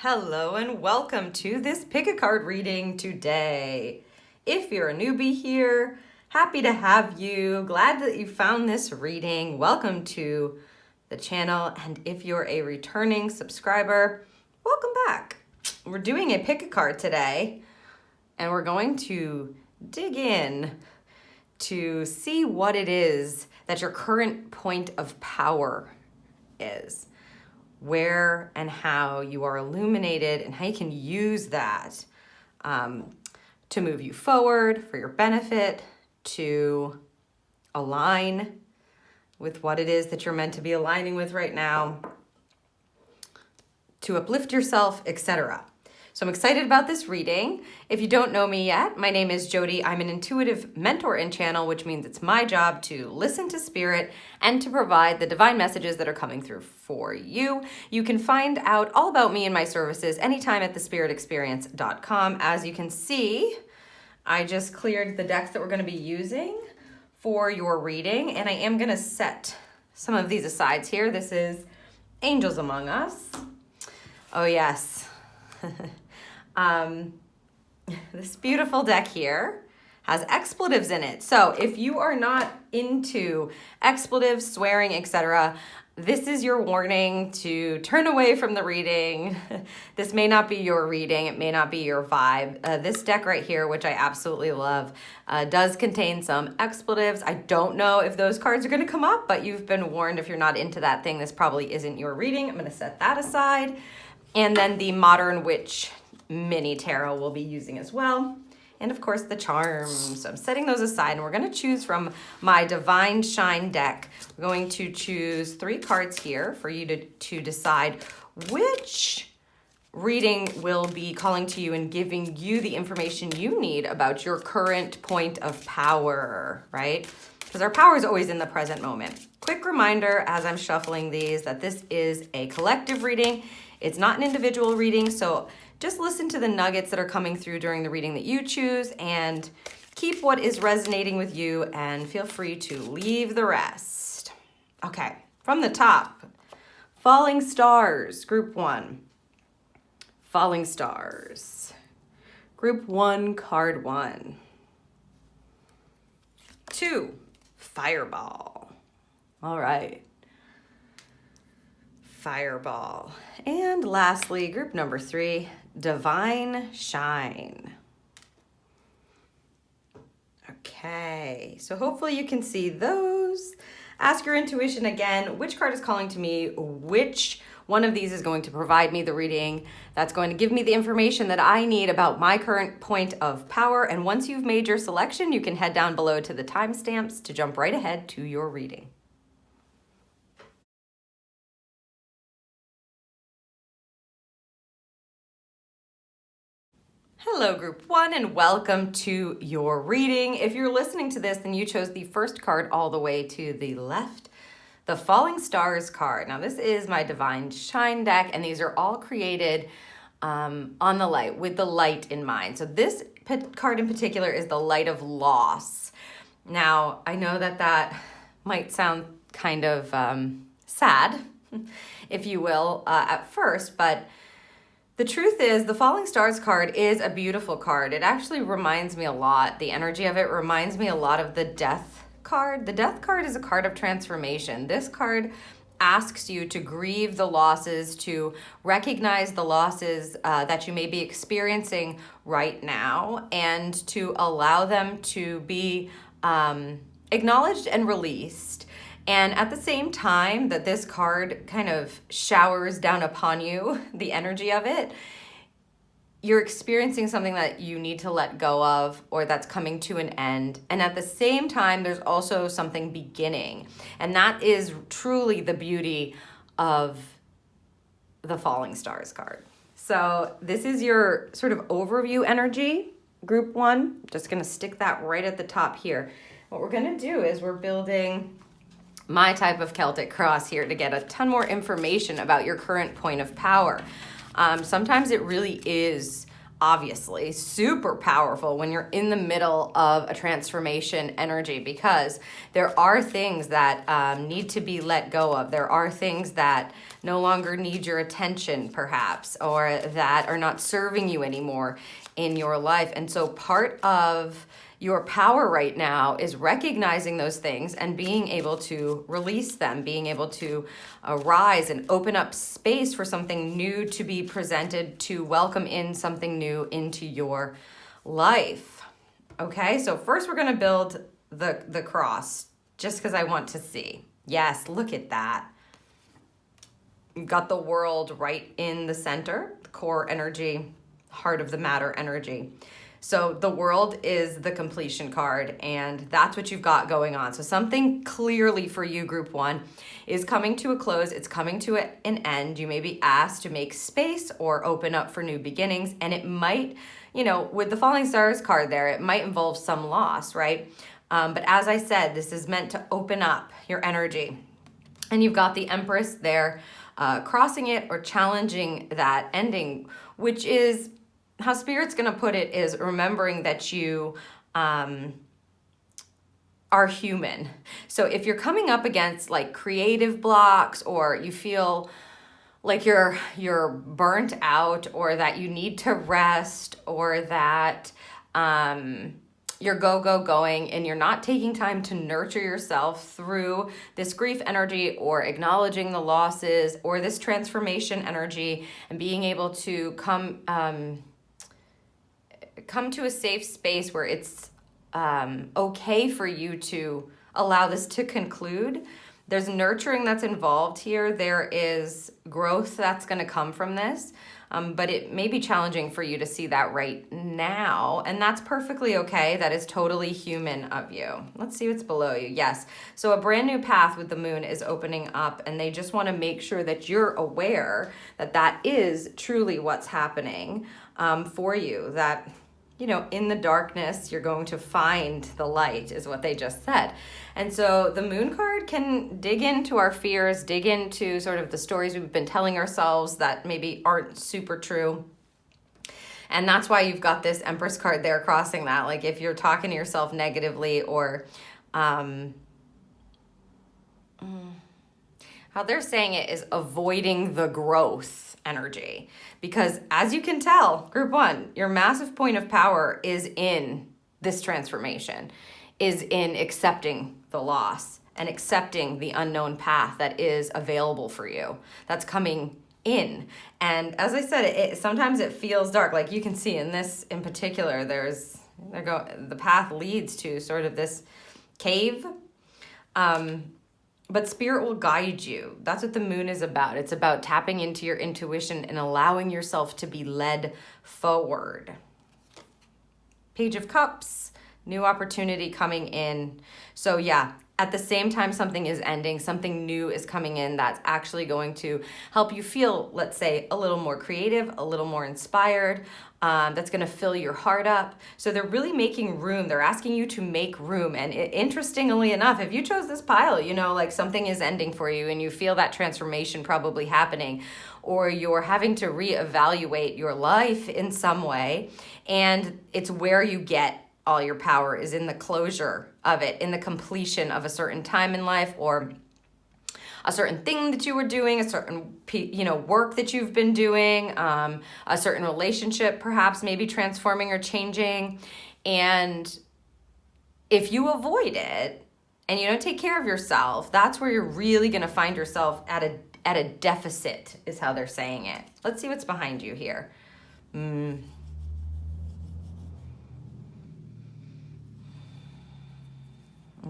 Hello and welcome to this pick a card reading today. If you're a newbie here, happy to have you. Glad that you found this reading. Welcome to the channel. And if you're a returning subscriber, welcome back. We're doing a pick a card today, and we're going to dig in to see what it is that your current point of power is. Where and how you are illuminated and how you can use that to move you forward for your benefit, to align with what it is that you're meant to be aligning with right now, to uplift yourself, etc. So I'm excited about this reading. If you don't know me yet, my name is Jody. I'm an intuitive mentor and channel, which means it's my job to listen to spirit and to provide the divine messages that are coming through for you. You can find out all about me and my services anytime at thespiritexperience.com. As you can see, I just cleared the decks that we're going to be using for your reading, and I am going to set some of these aside here. This is Angels Among Us. Oh, yes. This beautiful deck here has expletives in it. So if you are not into expletives, swearing, etc., this is your warning to turn away from the reading. This may not be your reading. It may not be your vibe. This deck right here, which I absolutely love, does contain some expletives. I don't know if those cards are going to come up, but you've been warned. If you're not into that thing, this probably isn't your reading. I'm going to set that aside. And then the Modern Witch mini tarot we'll be using as well. And of course the charms. So I'm setting those aside, and we're going to choose from my Divine Shine deck. We're going to choose 3 cards here for you to decide which reading will be calling to you and giving you the information you need about your current point of power, right? Because our power is always in the present moment. Quick reminder as I'm shuffling these that this is a collective reading. It's not an individual reading, so just listen to the nuggets that are coming through during the reading that you choose and keep what is resonating with you and feel free to leave the rest. Okay, from the top, Falling Stars, Group 1. Falling Stars. Group 1, Card 1. 2, Fireball. All right. Fireball. And lastly, group number 3, Divine Shine. Okay, so hopefully you can see those. Ask your intuition again, which card is calling to me? Which one of these is going to provide me the reading that's going to give me the information that I need about my current point of power? And once you've made your selection, you can head down below to the timestamps to jump right ahead to your reading. Hello, Group 1, and welcome to your reading. If you're listening to this, then you chose the first card all the way to the left, the Falling Stars card. Now, this is my Divine Shine deck, and these are all created on the light, with the light in mind. So this card in particular is the light of loss. Now, I know that might sound kind of sad, if you will, at first, but the truth is, the Falling Stars card is a beautiful card. It actually reminds me a lot, the energy of it reminds me a lot of the Death card. The Death card is a card of transformation. This card asks you to grieve the losses, to recognize the losses that you may be experiencing right now, and to allow them to be acknowledged and released. And at the same time that this card kind of showers down upon you, the energy of it, you're experiencing something that you need to let go of or that's coming to an end. And at the same time, there's also something beginning. And that is truly the beauty of the Falling Stars card. So this is your sort of overview energy, Group 1. Just going to stick that right at the top here. What we're going to do is we're building my type of Celtic cross here to get a ton more information about your current point of power. Sometimes it really is obviously super powerful when you're in the middle of a transformation energy, because there are things that need to be let go of. There are things that no longer need your attention, perhaps, or that are not serving you anymore in your life. And so part of your power right now is recognizing those things and being able to release them, being able to rise and open up space for something new to be presented, to welcome in something new into your life. Okay, so first we're going to build the cross, just because I want to see. Yes, look at that. You've got the world right in the center, the core energy, heart of the matter energy. So the world is the completion card, and that's what you've got going on. So something clearly for you, group one, is coming to a close. It's coming to an end. You may be asked to make space or open up for new beginnings. And it might, with the falling stars card there, it might involve some loss, right? But as I said, this is meant to open up your energy. And you've got the Empress there crossing it or challenging that ending, which is how Spirit's going to put it, is remembering that you are human. So if you're coming up against like creative blocks, or you feel like you're burnt out, or that you need to rest, or that you're going and you're not taking time to nurture yourself through this grief energy, or acknowledging the losses, or this transformation energy, and being able to come to a safe space where it's okay for you to allow this to conclude. There's nurturing that's involved here. There is growth that's going to come from this, but it may be challenging for you to see that right now, and that's perfectly okay. That is totally human of you. Let's see what's below you. Yes, so a brand new path with the moon is opening up, and they just want to make sure that you're aware that that is truly what's happening for you, that in the darkness, you're going to find the light, is what they just said. And so the moon card can dig into our fears, dig into sort of the stories we've been telling ourselves that maybe aren't super true. And that's why you've got this Empress card there crossing that. Like if you're talking to yourself negatively, or how they're saying it is avoiding the growth energy. Because as you can tell, group one, your massive point of power is in this transformation, is in accepting the loss and accepting the unknown path that is available for you, that's coming in. And as I said, sometimes it feels dark. Like you can see in this in particular, the path leads to sort of this cave. But Spirit will guide you. That's what the moon is about. It's about tapping into your intuition and allowing yourself to be led forward. Page of Cups, new opportunity coming in. So yeah, at the same time something is ending, something new is coming in that's actually going to help you feel, let's say, a little more creative, a little more inspired, that's going to fill your heart up. So they're really making room. They're asking you to make room. And interestingly enough, if you chose this pile, like something is ending for you and you feel that transformation probably happening, or you're having to reevaluate your life in some way, and it's where you get all your power, is in the closure of it, in the completion of a certain time in life, or a certain thing that you were doing, a certain work that you've been doing, a certain relationship perhaps maybe transforming or changing. And if you avoid it and you don't take care of yourself, that's where you're really going to find yourself at a deficit, is how they're saying it. Let's see what's behind you here. I'm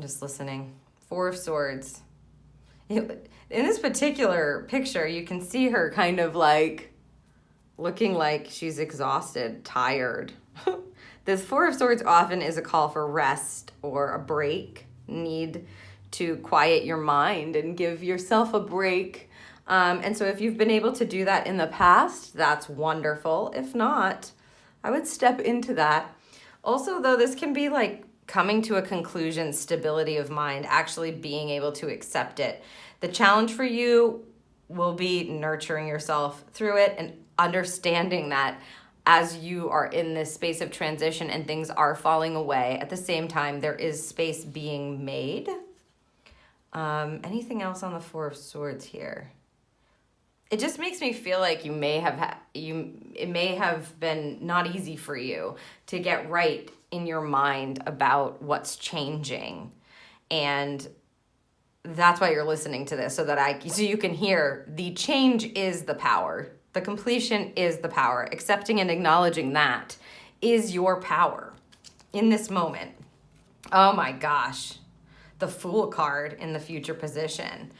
just listening. Four of Swords. In this particular picture, you can see her kind of like looking like she's exhausted, tired. This Four of Swords often is a call for rest or a break, need to quiet your mind and give yourself a break. And so if you've been able to do that in the past, that's wonderful. If not, I would step into that. Also, though, this can be like coming to a conclusion, stability of mind, actually being able to accept it. The challenge for you will be nurturing yourself through it and understanding that as you are in this space of transition and things are falling away, at the same time, there is space being made. Anything else on the Four of Swords here? It just makes me feel like you may have it may have been not easy for you to get right in your mind about what's changing. And that's why you're listening to this, so you can hear the change is the power. The completion is the power. Accepting and acknowledging that is your power in this moment. Oh my gosh. The Fool card in the future position.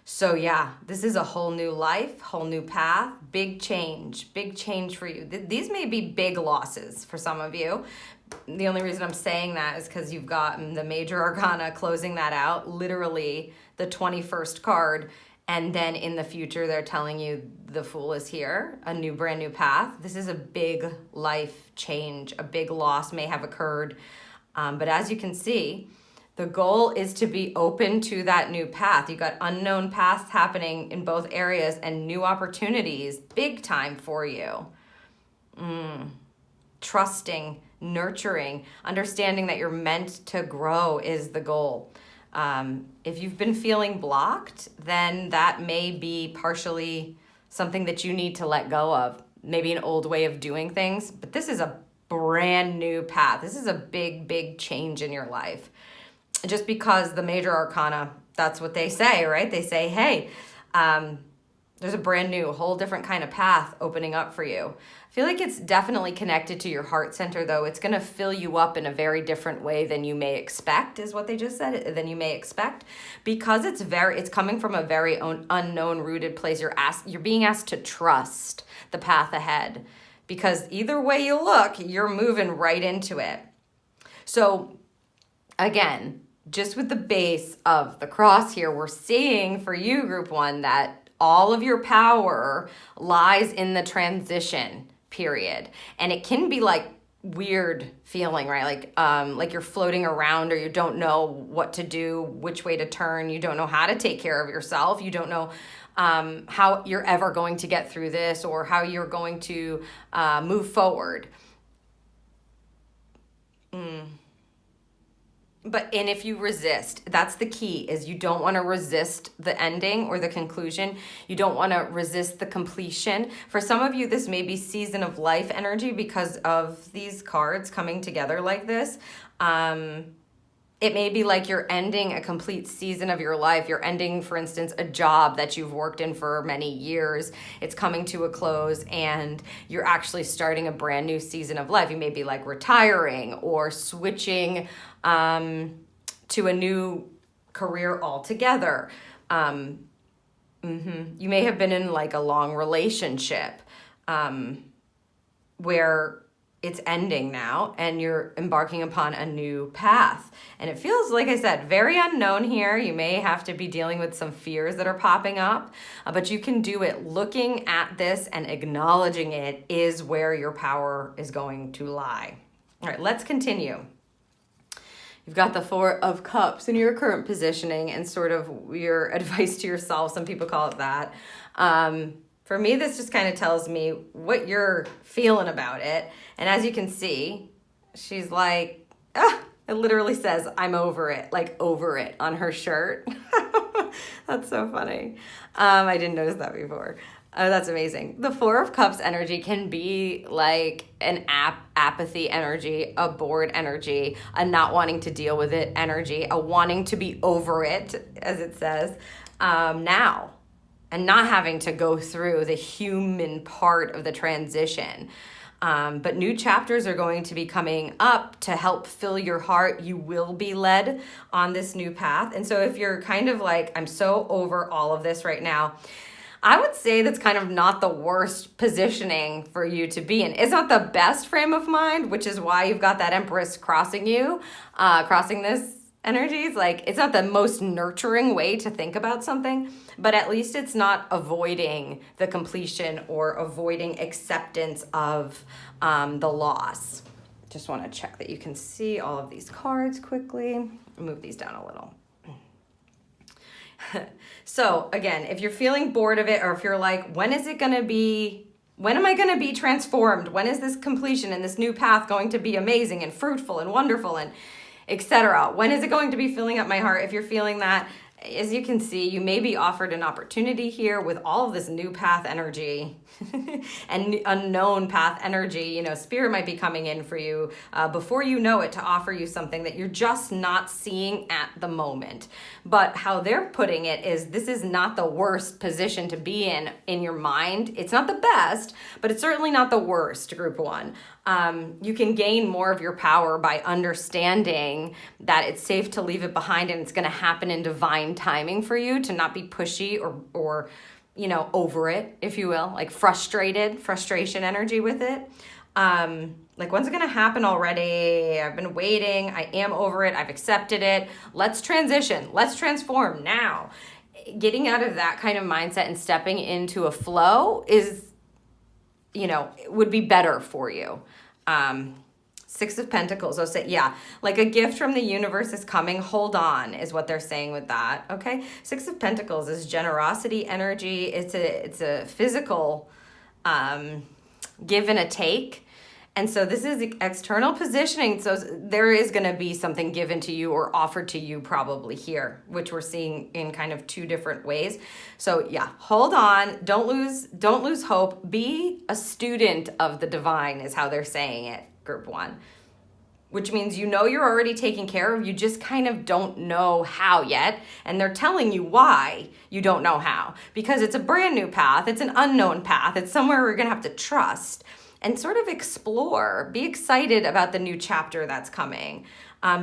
So yeah, this is a whole new life, whole new path, big change for you. These may be big losses for some of you. The only reason I'm saying that is because you've gotten the Major Arcana closing that out, literally the 21st card. And then in the future, they're telling you the Fool is here, a brand new path. This is a big life change. A big loss may have occurred. But as you can see, the goal is to be open to that new path. You got unknown paths happening in both areas and new opportunities, big time for you. Trusting, nurturing, understanding that you're meant to grow is the goal. If you've been feeling blocked, then that may be partially something that you need to let go of. Maybe an old way of doing things, but this is a brand new path. This is a big, big change in your life. Just because the Major Arcana, that's what they say, right? They say, hey, there's a brand new, whole different kind of path opening up for you. I feel like it's definitely connected to your heart center, though. It's going to fill you up in a very different way than you may expect, is what they just said, than you may expect, because it's coming from a very unknown, rooted place. You're being asked to trust the path ahead, because either way you look, you're moving right into it. So again, just with the base of the cross here, we're seeing for you, group one, that all of your power lies in the transition period. And it can be like weird feeling, right? Like you're floating around, or you don't know what to do, which way to turn. You don't know how to take care of yourself. You don't know how you're ever going to get through this, or how you're going to move forward. And if you resist, that's the key, is you don't want to resist the ending or the conclusion. You don't want to resist the completion. For some of you, this may be season of life energy because of these cards coming together like this. It may be like you're ending a complete season of your life. You're ending, for instance, a job that you've worked in for many years. It's coming to a close, and you're actually starting a brand new season of life. You may be like retiring or switching to a new career altogether. You may have been in like a long relationship where it's ending now and you're embarking upon a new path. And it feels, like I said, very unknown here. You may have to be dealing with some fears that are popping up, but you can do it. Looking at this and acknowledging it is where your power is going to lie. All right, let's continue. You've got the Four of Cups in your current positioning and sort of your advice to yourself. Some people call it that. For me, this just kind of tells me what you're feeling about it. And as you can see, she's like, it literally says, I'm over it, like over it on her shirt. That's so funny. I didn't notice that before. Oh, that's amazing. The Four of Cups energy can be like an apathy energy, a bored energy, a not wanting to deal with it energy, a wanting to be over it, as it says, now, and not having to go through the human part of the transition. But new chapters are going to be coming up to help fill your heart. You will be led on this new path. And so if you're kind of like, I'm so over all of this right now, I would say that's kind of not the worst positioning for you to be in. It's not the best frame of mind, which is why you've got that Empress crossing you, crossing this energy. It's like, it's not the most nurturing way to think about something, but at least it's not avoiding the completion or avoiding acceptance of the loss. Just want to check that you can see all of these cards quickly. Move these down a little. So again, if you're feeling bored of it, or if you're like, when is it going to be When am I going to be transformed? When is this completion and this new path going to be amazing and fruitful and wonderful and etc.? When is it going to be filling up my heart? If you're feeling that, as you can see, you may be offered an opportunity here with all of this new path energy and unknown path energy. Spirit might be coming in for you before you know it to offer you something that you're just not seeing at the moment. But how they're putting it is, this is not the worst position to be in your mind. It's not the best, but it's certainly not the worst, group one. You can gain more of your power by understanding that it's safe to leave it behind and it's going to happen in divine timing for you, to not be pushy or over it, if you will, like frustration energy with it. Like, when's it going to happen already? I've been waiting. I am over it. I've accepted it. Let's transition. Let's transform now. Getting out of that kind of mindset and stepping into a flow is, would be better for you. Six of Pentacles. I'll say, yeah, like a gift from the universe is coming. Hold on, is what they're saying with that. Okay. Six of Pentacles is generosity energy. It's a physical, give and a take. And so this is external positioning. So there is going to be something given to you or offered to you probably here, which we're seeing in kind of two different ways. So yeah, hold on. Don't lose hope. Be a student of the divine is how they're saying it, group one, which means you're already taken care of. You just kind of don't know how yet. And they're telling you why you don't know how, because it's a brand new path. It's an unknown path. It's somewhere we're going to have to trust and sort of explore, be excited about the new chapter that's coming,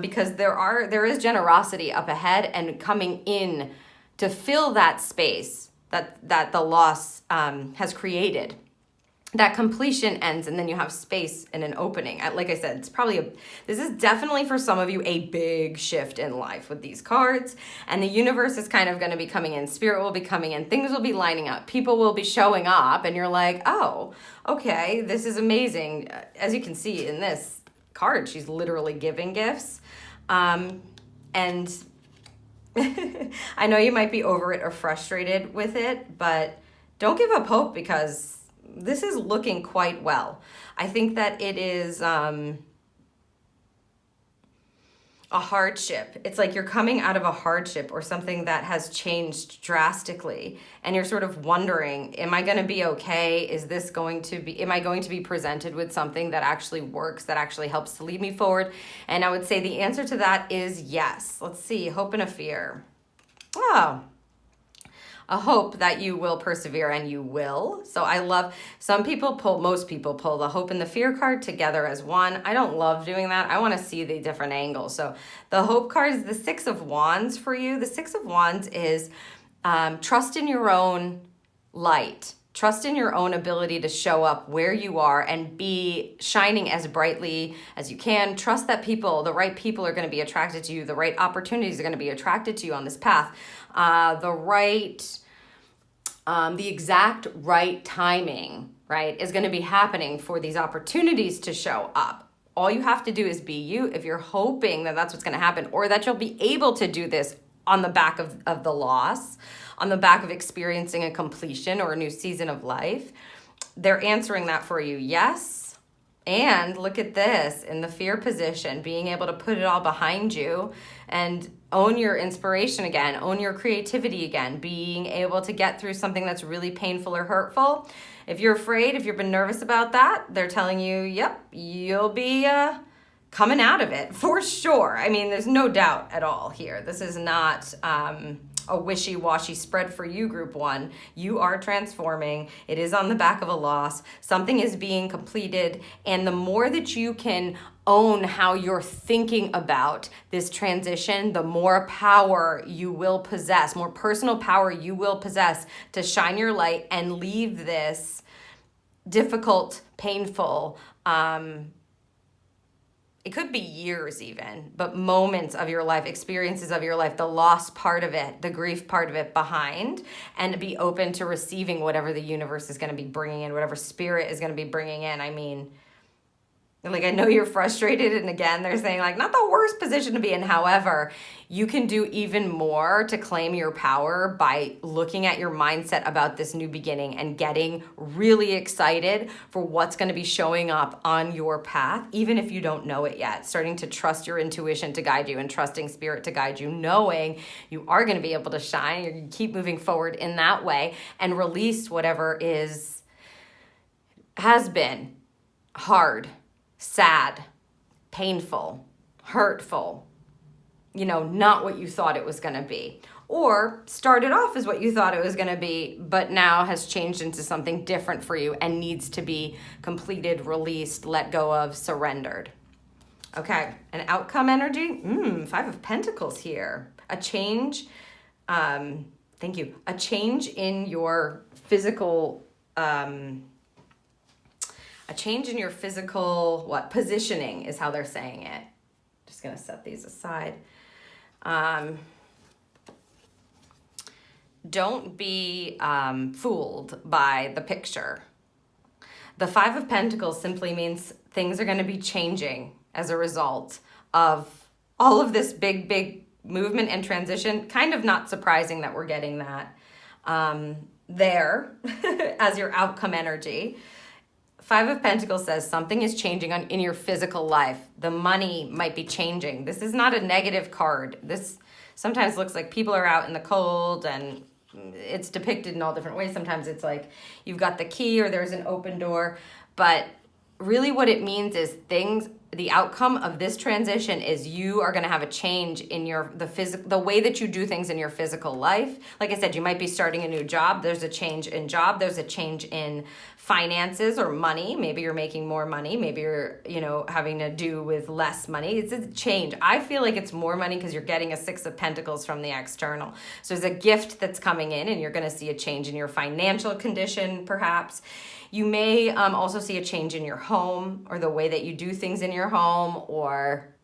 because there is generosity up ahead and coming in to fill that space that the loss has created. That completion ends, and then you have space and an opening. Like I said, this is definitely for some of you a big shift in life with these cards, and the universe is kind of going to be coming in. Spirit will be coming in. Things will be lining up. People will be showing up, and you're like, oh, okay, this is amazing. As you can see in this card, she's literally giving gifts. And I know you might be over it or frustrated with it, but don't give up hope, because this is looking quite well. I think that it is a hardship. It's like you're coming out of a hardship or something that has changed drastically, and you're sort of wondering, am I going to be okay? Am I going to be presented with something that actually works, that actually helps to lead me forward? And I would say the answer to that is yes. Let's see, hope and a fear. Oh, a hope that you will persevere, and you will. So I love, most people pull the hope and the fear card together as one. I don't love doing that. I want to see the different angles. So the hope card is the Six of Wands for you. The Six of Wands is trust in your own light. Trust in your own ability to show up where you are and be shining as brightly as you can. Trust that the right people are going to be attracted to you. The right opportunities are going to be attracted to you on this path. The exact right timing, right, is going to be happening for these opportunities to show up. All you have to do is be you. If you're hoping that that's what's going to happen, or that you'll be able to do this on the back of the loss, on the back of experiencing a completion or a new season of life, they're answering that for you. Yes. And look at this, in the fear position, being able to put it all behind you and own your inspiration again, own your creativity again, being able to get through something that's really painful or hurtful. If you're afraid, if you've been nervous about that, they're telling you, yep, you'll be coming out of it for sure. I mean, there's no doubt at all here. This is not a wishy-washy spread for you, group one. You are transforming. It is on the back of a loss. Something is being completed. And the more that you can own how you're thinking about this transition, the more power you will possess, more personal power you will possess to shine your light and leave this difficult, painful, it could be years even, but moments of your life, experiences of your life, the loss part of it, the grief part of it behind, and be open to receiving whatever the universe is going to be bringing in, whatever spirit is going to be bringing in. I mean, Like, I know you're frustrated, and again, they're saying, like, not the worst position to be in. However, you can do even more to claim your power by looking at your mindset about this new beginning and getting really excited for what's going to be showing up on your path, even if you don't know it yet. Starting to trust your intuition to guide you and trusting spirit to guide you, knowing you are going to be able to shine. You're going to keep moving forward in that way and release whatever has been hard, sad, painful, hurtful, not what you thought it was going to be. Or started off as what you thought it was going to be, but now has changed into something different for you and needs to be completed, released, let go of, surrendered. Okay, an outcome energy. 5 of Pentacles here. A change. Thank you. A change in your physical positioning is how they're saying it. Just going to set these aside. Don't be fooled by the picture. The 5 of Pentacles simply means things are going to be changing as a result of all of this big movement and transition. Kind of not surprising that we're getting that there as your outcome energy. 5 of Pentacles says something is changing in your physical life. The money might be changing. This is not a negative card. This sometimes looks like people are out in the cold, and it's depicted in all different ways. Sometimes it's like you've got the key or there's an open door. But really what it means is the outcome of this transition is you are going to have a change in the way that you do things in your physical life. Like I said, you might be starting a new job. There's a change in job. There's a change in finances or money. Maybe you're making more money. Maybe you're, having to do with less money. It's a change. I feel like it's more money because you're getting a 6 of Pentacles from the external. So there's a gift that's coming in, and you're going to see a change in your financial condition, perhaps. You may also see a change in your home or the way that you do things in your home, or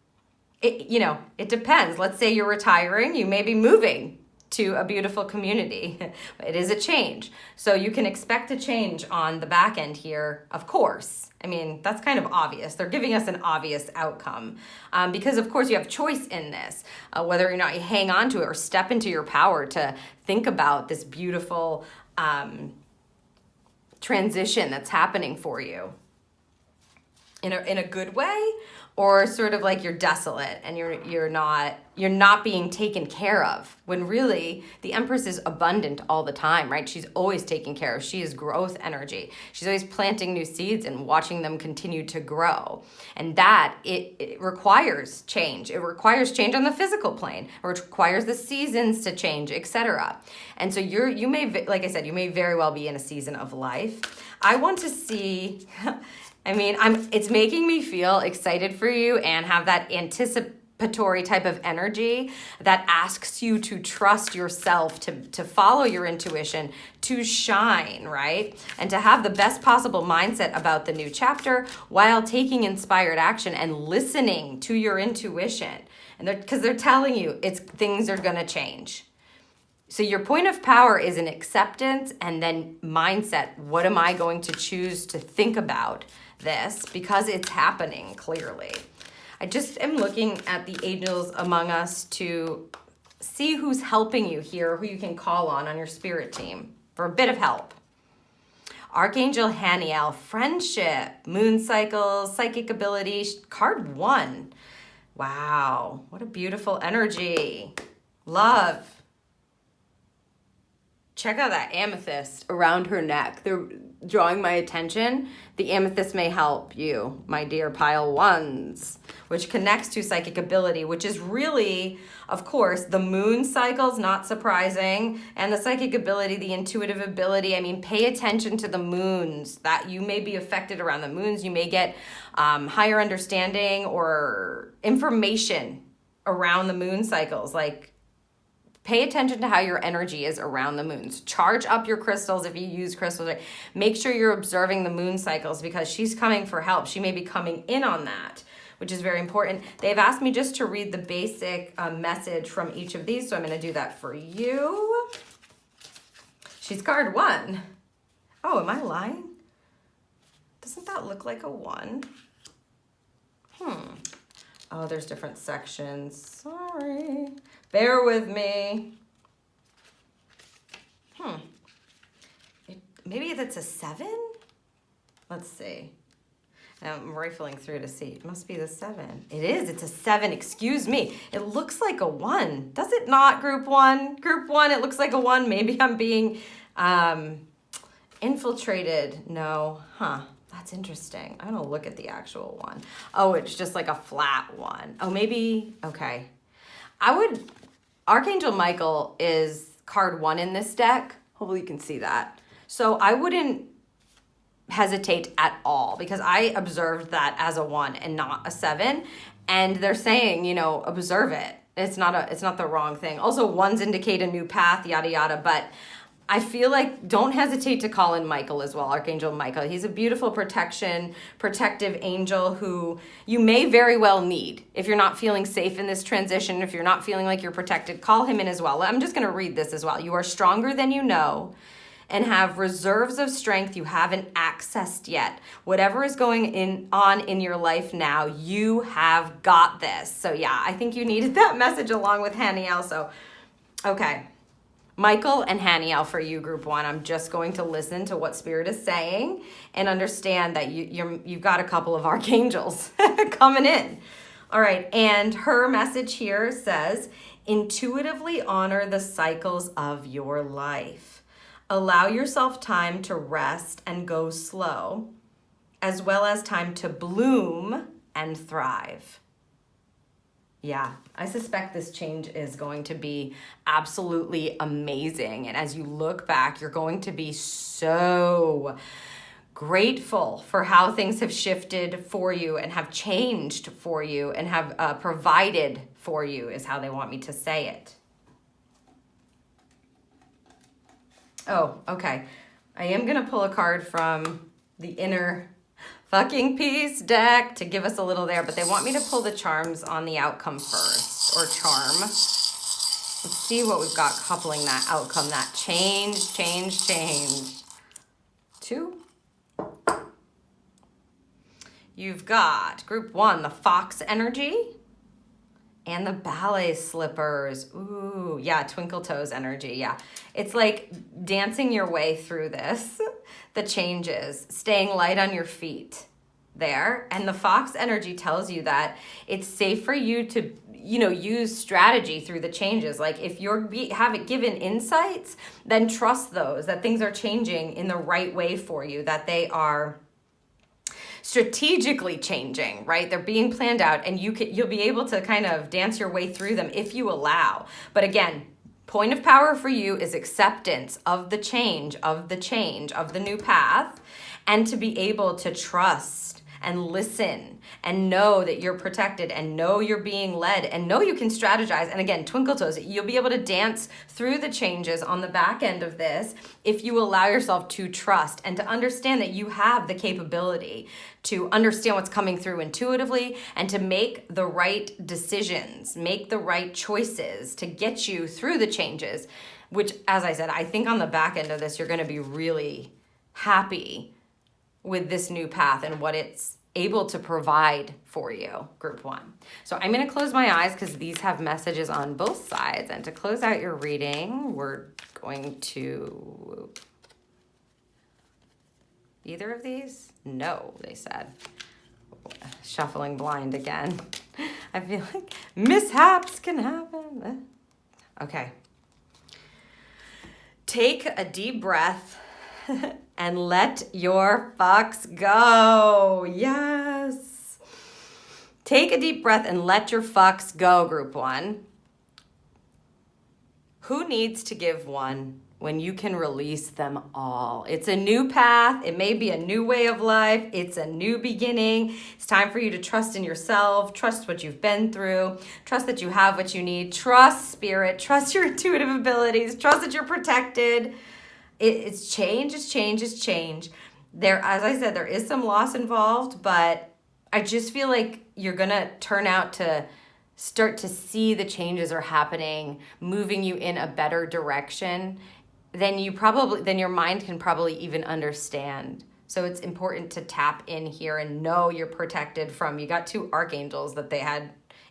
it depends. Let's say you're retiring, you may be moving to a beautiful community. It is a change. So you can expect a change on the back end here, of course. I mean, that's kind of obvious. They're giving us an obvious outcome because, of course, you have choice in this, whether or not you hang on to it or step into your power to think about this beautiful transition that's happening for you in a good way, or sort of like you're desolate and you're not being taken care of, when really the Empress is abundant all the time, right? She's always taken care of. She is growth energy. She's always planting new seeds and watching them continue to grow. And that it requires change. It requires change on the physical plane, or it requires the seasons to change, etc. And so you may, like I said, you may very well be in a season of life. I want to see it's making me feel excited for you and have that anticipatory type of energy that asks you to trust yourself, to follow your intuition, to shine, right? And to have the best possible mindset about the new chapter while taking inspired action and listening to your intuition. And because they're telling you things are going to change. So your point of power is an acceptance and then mindset. What am I going to choose to think about this, because it's happening clearly? I just am looking at the angels among us to see who's helping you here, who you can call on your spirit team for a bit of help. Archangel Haniel, friendship, moon cycles, psychic ability, card 1. Wow, what a beautiful energy. Love. Check out that amethyst around her neck. They're drawing my attention. The amethyst may help you, my dear pile 1s, which connects to psychic ability, which is really, of course, the moon cycles, not surprising, and the psychic ability, the intuitive ability. I mean, pay attention to the moons, that you may be affected around the moons. You may get higher understanding or information around the moon cycles, like pay attention to how your energy is around the moons. Charge up your crystals if you use crystals. Make sure you're observing the moon cycles, because she's coming for help. She may be coming in on that, which is very important. They've asked me just to read the basic message from each of these, so I'm going to do that for you. She's card 1. Oh, am I lying? Doesn't that look like a 1? Oh, there's different sections. Sorry. Bear with me. Maybe that's a 7? Let's see. I'm rifling through to see. It must be the 7. It is. It's a 7. Excuse me. It looks like a 1. Does it not, group 1? Group 1, it looks like a 1. Maybe I'm being infiltrated. No. That's interesting. I'm going to look at the actual one. Oh, it's just like a flat 1. Oh, maybe. Okay. Archangel Michael is card 1 in this deck. Hopefully you can see that. So I wouldn't hesitate at all because I observed that as a 1 and not a 7. And they're saying, observe it. It's not the wrong thing. Also, 1s indicate a new path, yada, yada. But I feel like don't hesitate to call in Michael as well, Archangel Michael. He's a beautiful protective angel who you may very well need. If you're not feeling safe in this transition, if you're not feeling like you're protected, call him in as well. I'm just going to read this as well. You are stronger than you know and have reserves of strength you haven't accessed yet. Whatever is going on in your life now, you have got this. So yeah, I think you needed that message along with Haniel. So, okay. Michael and Haniel for you, group 1. I'm just going to listen to what Spirit is saying and understand that you've got a couple of archangels coming in. All right, and her message here says, intuitively honor the cycles of your life. Allow yourself time to rest and go slow, as well as time to bloom and thrive. Yeah, I suspect this change is going to be absolutely amazing. And as you look back, you're going to be so grateful for how things have shifted for you and have changed for you and have provided for you is how they want me to say it. Oh, okay. I am going to pull a card from the Inner Fucking Peace deck to give us a little there, but they want me to pull the charms on the outcome first, or charm. Let's see what we've got coupling that outcome, that change. 2. You've got group 1, the fox energy, and the ballet slippers. Ooh, yeah, twinkle toes energy, yeah. It's like dancing your way through this, the changes, staying light on your feet there. And the fox energy tells you that it's safe for you to, use strategy through the changes. Like if you're given insights, then trust those, that things are changing in the right way for you, that they are strategically changing, right? They're being planned out and you'll be able to kind of dance your way through them if you allow. But again, point of power for you is acceptance of the change, of the new path, and to be able to trust and listen and know that you're protected and know you're being led and know you can strategize. And again, twinkle toes, you'll be able to dance through the changes on the back end of this if you allow yourself to trust and to understand that you have the capability to understand what's coming through intuitively and to make the right decisions, make the right choices to get you through the changes, which, as I said, I think on the back end of this, you're going to be really happy with this new path and what it's able to provide for you, group 1. So I'm going to close my eyes because these have messages on both sides. And to close out your reading, we're going to... Either of these? No, they said. Shuffling blind again. I feel like mishaps can happen. Okay. Take a deep breath and let your fucks go. Yes. Take a deep breath and let your fucks go, group 1. Who needs to give one when you can release them all? It's a new path. It may be a new way of life. It's a new beginning. It's time for you to trust in yourself, trust what you've been through, trust that you have what you need, trust spirit, trust your intuitive abilities, trust that you're protected. It's change. There, as I said, there is some loss involved, but I just feel like you're going to turn out to start to see the changes are happening, moving you in a better direction, then your mind can probably even understand So it's important to tap in here and know you're protected from, you got two archangels that they had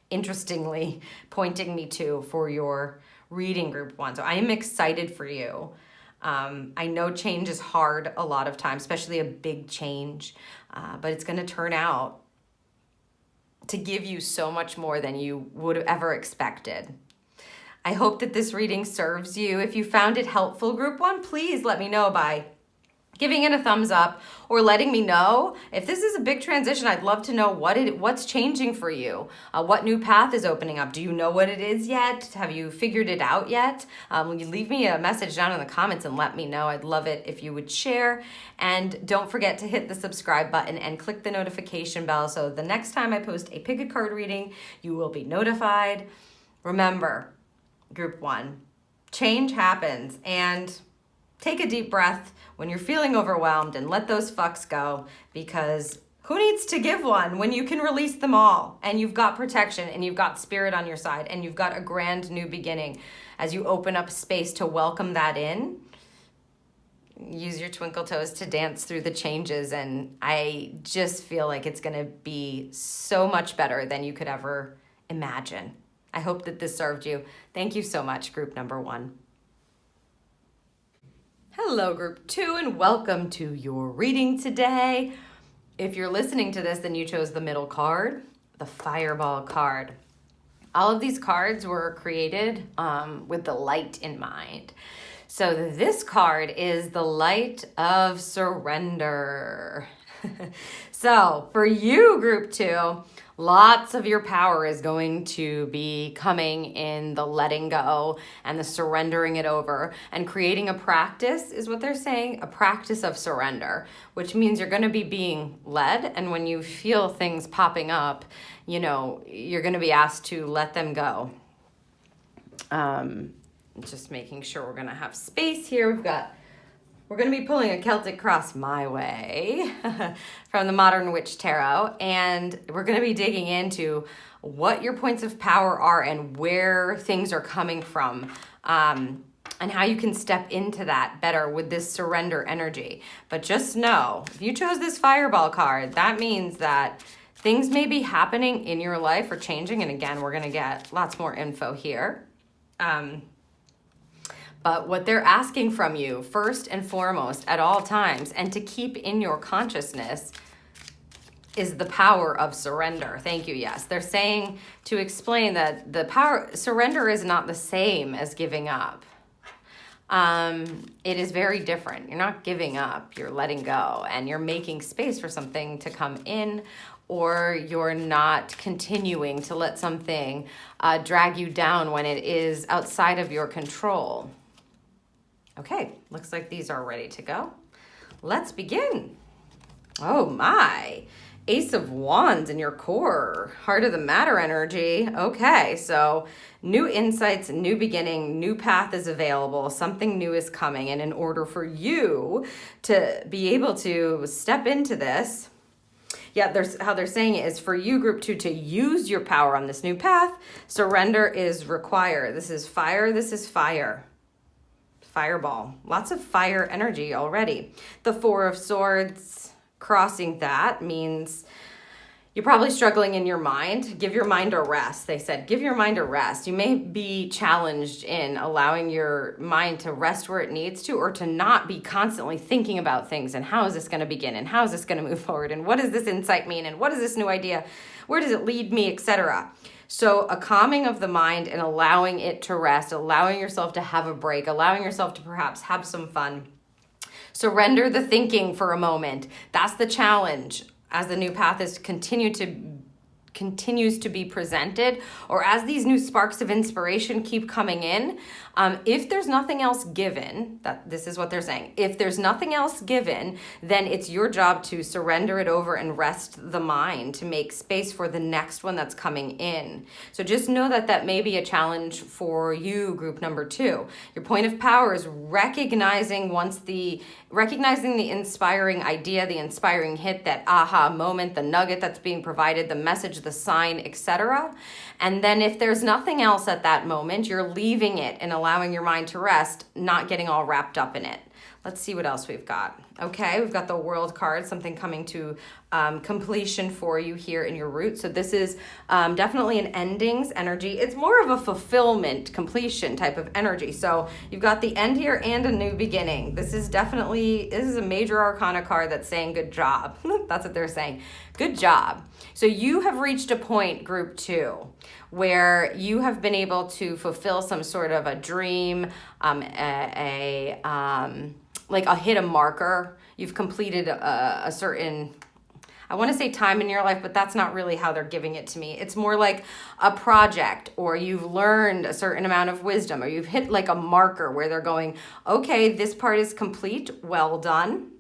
interestingly pointing me to for your reading group 1. So I am excited for you. I know change is hard a lot of times, especially a big change, but it's going to turn out to give you so much more than you would have ever expected. I hope that this reading serves you. If you found it helpful, group 1, please let me know by giving it a thumbs up or letting me know. If this is a big transition, I'd love to know what's changing for you. What new path is opening up? Do you know what it is yet? Have you figured it out yet? Will you leave me a message down in the comments and let me know? I'd love it if you would share. And don't forget to hit the subscribe button and click the notification bell so the next time I post a pick a card reading, you will be notified. Remember, group 1, change happens, and take a deep breath when you're feeling overwhelmed and let those fucks go, because who needs to give one when you can release them all and you've got protection and you've got spirit on your side and you've got a grand new beginning. As you open up space to welcome that in, use your twinkle toes to dance through the changes, and I just feel like it's going to be so much better than you could ever imagine. I hope that this served you. Thank you so much, group number 1. Hello, group 2, and welcome to your reading today. If you're listening to this, then you chose the middle card, the Fireball card. All of these cards were created with the light in mind. So this card is the light of surrender. So for you, group 2, lots of your power is going to be coming in the letting go and the surrendering it over, and creating a practice is what they're saying, a practice of surrender, which means you're going to be being led. And when you feel things popping up, you're going to be asked to let them go. Just making sure we're going to have space here. We're going to be pulling a Celtic cross my way from the Modern Witch Tarot, and we're going to be digging into what your points of power are and where things are coming from, and how you can step into that better with this surrender energy. But just know, if you chose this Fireball card, that means that things may be happening in your life or changing, and again, we're going to get lots more info here. But what they're asking from you, first and foremost, at all times, and to keep in your consciousness, is the power of surrender. Thank you, yes. They're saying to explain that surrender is not the same as giving up. It is very different. You're not giving up, you're letting go, and you're making space for something to come in, or you're not continuing to let something drag you down when it is outside of your control. Okay, looks like these are ready to go. Let's begin. Oh my, Ace of Wands in your core, heart of the matter energy. Okay, so new insights, new beginning, new path is available. Something new is coming. And in order for you to be able to step into this, how they're saying it is for you, group 2, to use your power on this new path. Surrender is required. This is fire. This is fire. Fireball. Lots of fire energy already. The 4 of Swords, crossing that means you're probably struggling in your mind. Give your mind a rest. They said, give your mind a rest. You may be challenged in allowing your mind to rest where it needs to, or to not be constantly thinking about things and how is this going to begin and how is this going to move forward and what does this insight mean and what is this new idea? Where does it lead me, etc. So a calming of the mind and allowing it to rest, allowing yourself to have a break, allowing yourself to perhaps have some fun. Surrender the thinking for a moment. That's the challenge as the new path is continues to be presented, or as these new sparks of inspiration keep coming in. If there's nothing else given, this is what they're saying. If there's nothing else given, then it's your job to surrender it over and rest the mind to make space for the next one that's coming in. So just know that may be a challenge for you, group number 2. Your point of power is recognizing the inspiring idea, the inspiring hit, that aha moment, the nugget that's being provided, the message, the sign, etc. And then if there's nothing else at that moment, you're leaving it and allowing your mind to rest, not getting all wrapped up in it. Let's see what else we've got. Okay, we've got the World card, something coming to completion for you here in your root. So this is definitely an endings energy. It's more of a fulfillment, completion type of energy. So you've got the end here and a new beginning. This is a major arcana card that's saying good job. That's what they're saying. Good job. So you have reached a point, group 2, where you have been able to fulfill some sort of a dream, like hit a marker. You've completed a certain, I want to say time in your life, but that's not really how they're giving it to me. It's more like a project, or you've learned a certain amount of wisdom, or you've hit like a marker where they're going, okay, this part is complete, well done.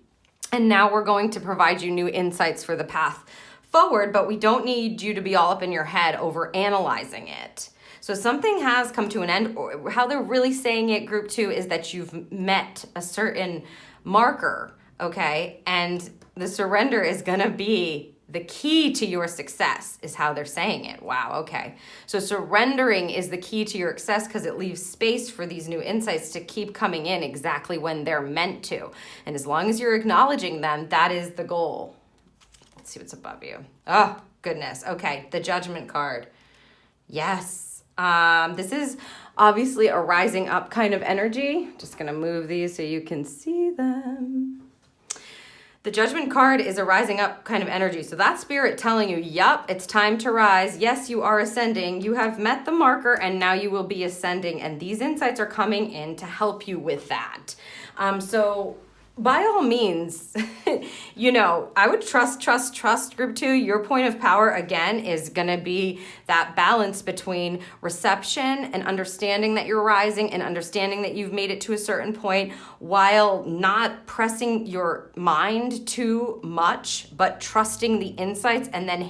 And now we're going to provide you new insights for the path forward, but we don't need you to be all up in your head over analyzing it. So something has come to an end, or how they're really saying it, group 2, is that you've met a certain marker, okay? And the surrender is gonna be the key to your success, is how they're saying it. Wow, okay. So surrendering is the key to your success because it leaves space for these new insights to keep coming in exactly when they're meant to. And as long as you're acknowledging them, that is the goal. Let's see what's above you. Oh, goodness. Okay, the Judgment card. Yes. This is obviously a rising up kind of energy. Just going to move these so you can see them. The Judgment card is a rising up kind of energy. So that's spirit telling you, yup, it's time to rise. Yes, you are ascending. You have met the marker and now you will be ascending. And these insights are coming in to help you with that. So by all means, I would trust group 2. Your point of power, again, is going to be that balance between reception and understanding that you're rising and understanding that you've made it to a certain point, while not pressing your mind too much, but trusting the insights and then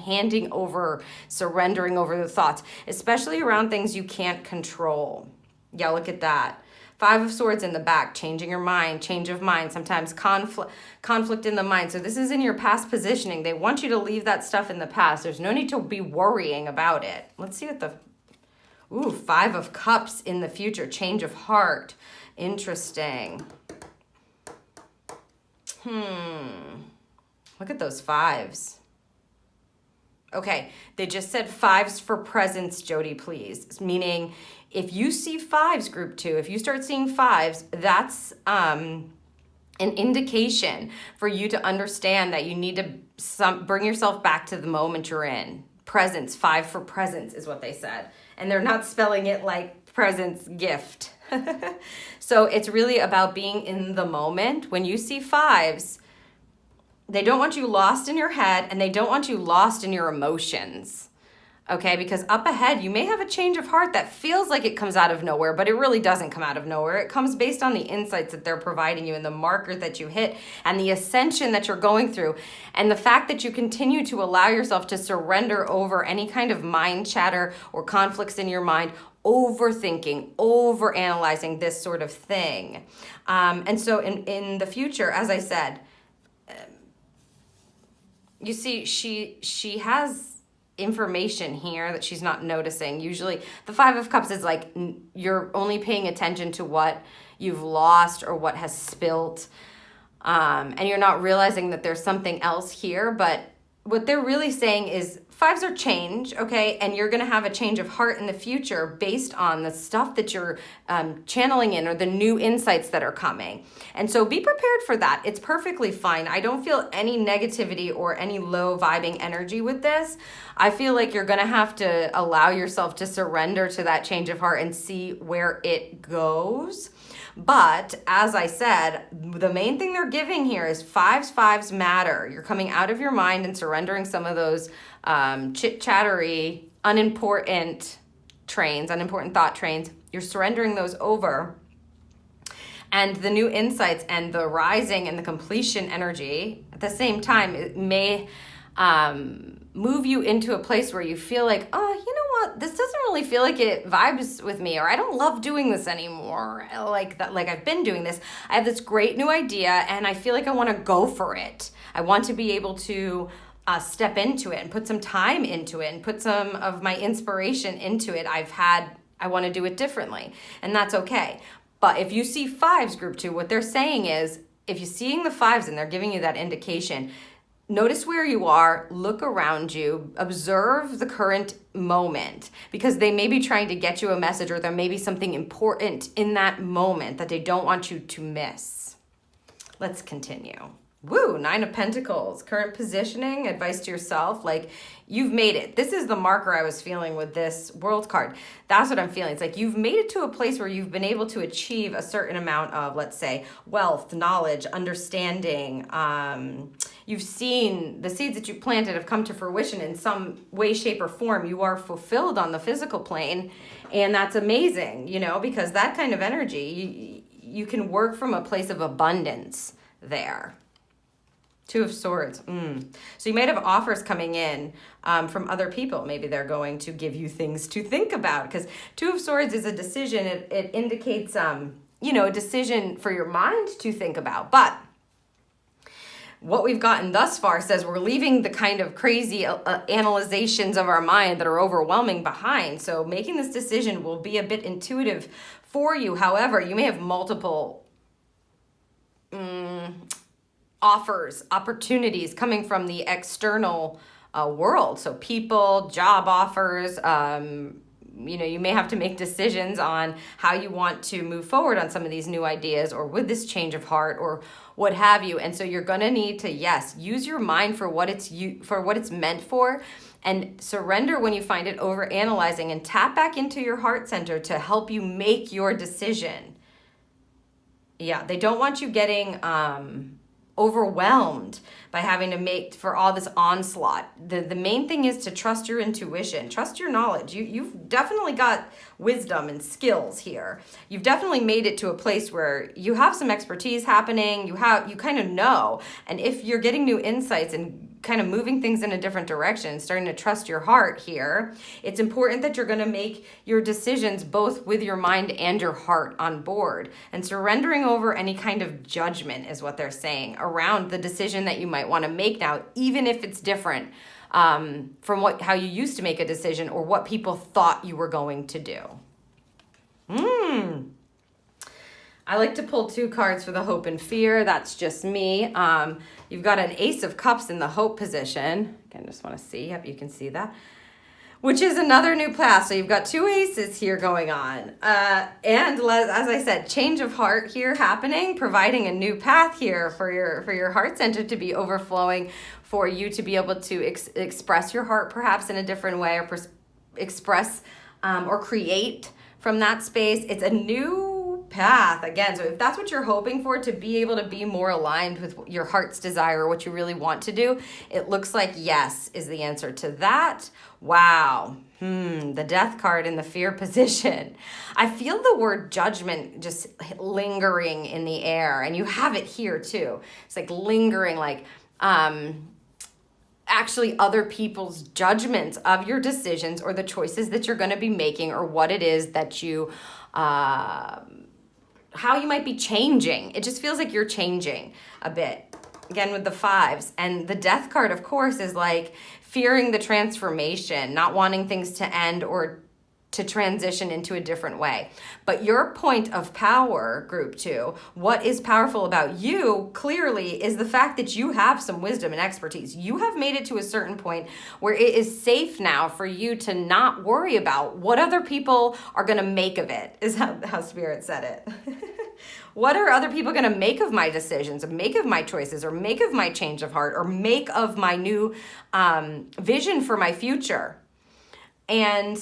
surrendering over the thoughts, especially around things you can't control. Yeah, look at that. 5 of Swords in the back, changing your mind, change of mind, sometimes conflict in the mind. So this is in your past positioning. They want you to leave that stuff in the past. There's no need to be worrying about it. Let's see what 5 of Cups in the future, change of heart. Interesting. Look at those 5s. Okay, they just said 5s for presence, Jody, please. Meaning, if you see 5s, group 2, if you start seeing 5s, that's an indication for you to understand that you need to bring yourself back to the moment you're in. Presence, 5 for presence is what they said. And they're not spelling it like presence, gift. So it's really about being in the moment. When you see 5s, they don't want you lost in your head, and they don't want you lost in your emotions, okay? Because up ahead, you may have a change of heart that feels like it comes out of nowhere, but it really doesn't come out of nowhere. It comes based on the insights that they're providing you and the marker that you hit and the ascension that you're going through, and the fact that you continue to allow yourself to surrender over any kind of mind chatter or conflicts in your mind, overthinking, overanalyzing, this sort of thing. And so in the future, as I said, you see, she has information here that she's not noticing. Usually the 5 of Cups is like you're only paying attention to what you've lost or what has spilt, and you're not realizing that there's something else here. But what they're really saying is 5s are change, okay? And you're going to have a change of heart in the future based on the stuff that you're channeling in, or the new insights that are coming. And so be prepared for that. It's perfectly fine. I don't feel any negativity or any low vibing energy with this. I feel like you're going to have to allow yourself to surrender to that change of heart and see where it goes. But as I said, the main thing they're giving here is 5s matter. You're coming out of your mind and surrendering some of those chit-chattery, unimportant thought trains. You're surrendering those over. And the new insights and the rising and the completion energy, at the same time, it may move you into a place where you feel like, oh, you know what, this doesn't really feel like it vibes with me, or I don't love doing this anymore, like I've been doing this. I have this great new idea and I feel like I want to go for it. I want to be able to step into it and put some time into it and put some of my inspiration into it. I want to do it differently, and that's okay. But if you see 5s, group 2, what they're saying is if you're seeing the fives and they're giving you that indication, notice where you are, look around you, observe the current moment, because they may be trying to get you a message, or there may be something important in that moment that they don't want you to miss. Let's continue. Woo, 9 of Pentacles, current positioning, advice to yourself, like you've made it. This is the marker I was feeling with this World card. That's what I'm feeling. It's like you've made it to a place where you've been able to achieve a certain amount of, let's say, wealth, knowledge, understanding. You've seen the seeds that you planted have come to fruition in some way, shape, or form. You are fulfilled on the physical plane, and that's amazing, you know, because that kind of energy, you can work from a place of abundance there. 2 of Swords. So you might have offers coming in from other people. Maybe they're going to give you things to think about, because 2 of Swords is a decision. It indicates, you know, a decision for your mind to think about. But what we've gotten thus far says we're leaving the kind of crazy analyzations of our mind that are overwhelming behind. So making this decision will be a bit intuitive for you. However, you may have multiple offers, opportunities coming from the external world. So people, job offers, you know, you may have to make decisions on how you want to move forward on some of these new ideas, or with this change of heart, or what have you. And so you're going to need to, yes, use your mind for what it's meant for, and surrender when you find it over analyzing, and tap back into your heart center to help you make your decision. Yeah, they don't want you getting overwhelmed by having to make for all this onslaught. The main thing is to trust your intuition, trust your knowledge. You've definitely got wisdom and skills here. You've definitely made it to a place where you have some expertise happening. You kind of know, and if you're getting new insights and kind of moving things in a different direction, starting to trust your heart here, it's important that you're going to make your decisions both with your mind and your heart on board, and surrendering over any kind of judgment is what they're saying around the decision that you might want to make now, even if it's different from how you used to make a decision, or what people thought you were going to do. I like to pull 2 cards for the hope and fear. That's just me. You've got an Ace of Cups in the hope position. Again, just want to see. Yep, you can see that. Which is another new path. So you've got 2 aces here going on. And as I said, change of heart here happening, providing a new path here for your heart center to be overflowing, for you to be able to express your heart perhaps in a different way, or express or create from that space. It's a new path again. So if that's what you're hoping for, to be able to be more aligned with your heart's desire, what you really want to do, it looks like yes is the answer to that. Wow. The Death card in the fear position. I feel the word judgment just lingering in the air, and you have it here too. It's like lingering, like actually other people's judgments of your decisions, or the choices that you're going to be making, or what it is that you how you might be changing. It just feels like you're changing a bit. Again, with the 5s. And the Death card, of course, is like fearing the transformation, not wanting things to end or to transition into a different way. But your point of power, group 2, what is powerful about you clearly is the fact that you have some wisdom and expertise. You have made it to a certain point where it is safe now for you to not worry about what other people are going to make of it, is how Spirit said it. What are other people going to make of my decisions, or make of my choices, or make of my change of heart, or make of my new vision for my future? And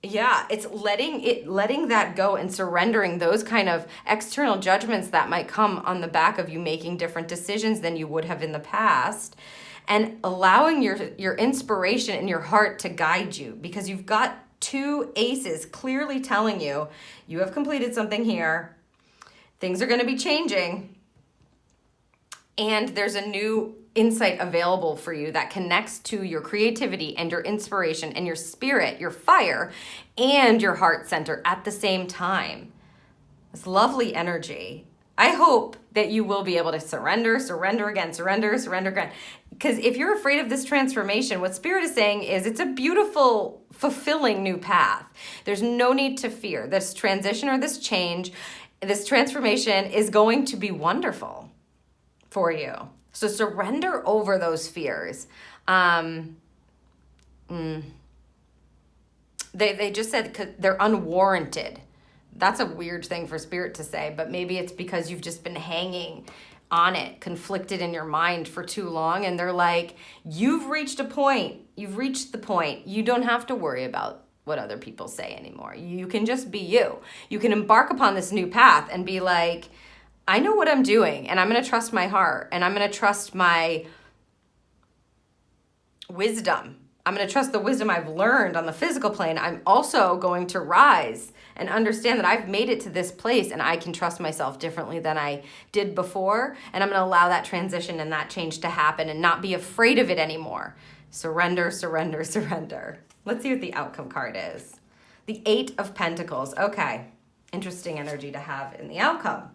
yeah, it's letting that go, and surrendering those kind of external judgments that might come on the back of you making different decisions than you would have in the past, and allowing your inspiration and your heart to guide you, because you've got 2 aces clearly telling you you have completed something here. Things are going to be changing, and there's a new insight available for you that connects to your creativity and your inspiration and your spirit, your fire, and your heart center at the same time. This lovely energy. I hope that you will be able to surrender again. Because if you're afraid of this transformation, what Spirit is saying is it's a beautiful, fulfilling new path. There's no need to fear this transition or this change. this transformation is going to be wonderful for you. So surrender over those fears. They just said they're unwarranted. That's a weird thing for Spirit to say, but maybe it's because you've just been hanging on it, conflicted in your mind for too long, and they're like, you've reached a point. You've reached the point. You don't have to worry about what other people say anymore. You can just be you. You can embark upon this new path and be like, I know what I'm doing, and I'm going to trust my heart, and I'm going to trust my wisdom. I'm going to trust the wisdom I've learned on the physical plane. I'm also going to rise and understand that I've made it to this place and I can trust myself differently than I did before. And I'm going to allow that transition and that change to happen and not be afraid of it anymore. Surrender, surrender, surrender. Let's see what the outcome card is. The 8 of Pentacles. Okay. Interesting energy to have in the outcome.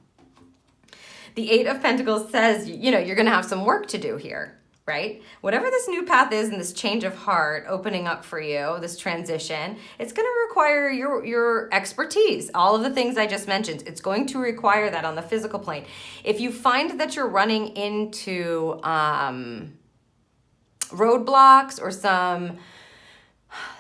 The 8 of Pentacles says, you know, you're going to have some work to do here. Right? Whatever this new path is and this change of heart opening up for you, this transition, it's going to require your expertise. All of the things I just mentioned, it's going to require that on the physical plane. If you find that you're running into roadblocks or some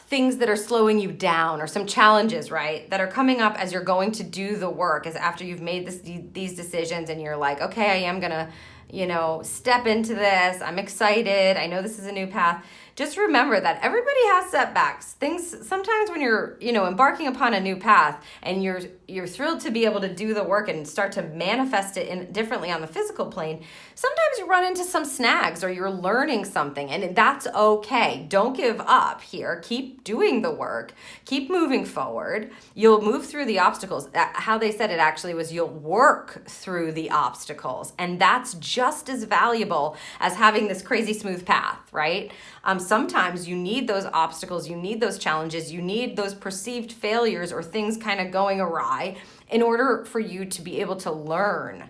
things that are slowing you down or some challenges, right, that are coming up as you're going to do the work, as after you've made these decisions and you're like, okay, I am going to, you know, step into this. I'm excited. I know this is a new path. Just remember that everybody has setbacks. Things sometimes when you're, you know, embarking upon a new path and you're thrilled to be able to do the work and start to manifest it in differently on the physical plane. Sometimes you run into some snags or you're learning something, and that's okay. Don't give up here. Keep doing the work. Keep moving forward. You'll move through the obstacles. How they said it actually was you'll work through the obstacles, and that's just as valuable as having this crazy smooth path, right? Sometimes you need those obstacles, you need those challenges, you need those perceived failures or things kind of going awry in order for you to be able to learn.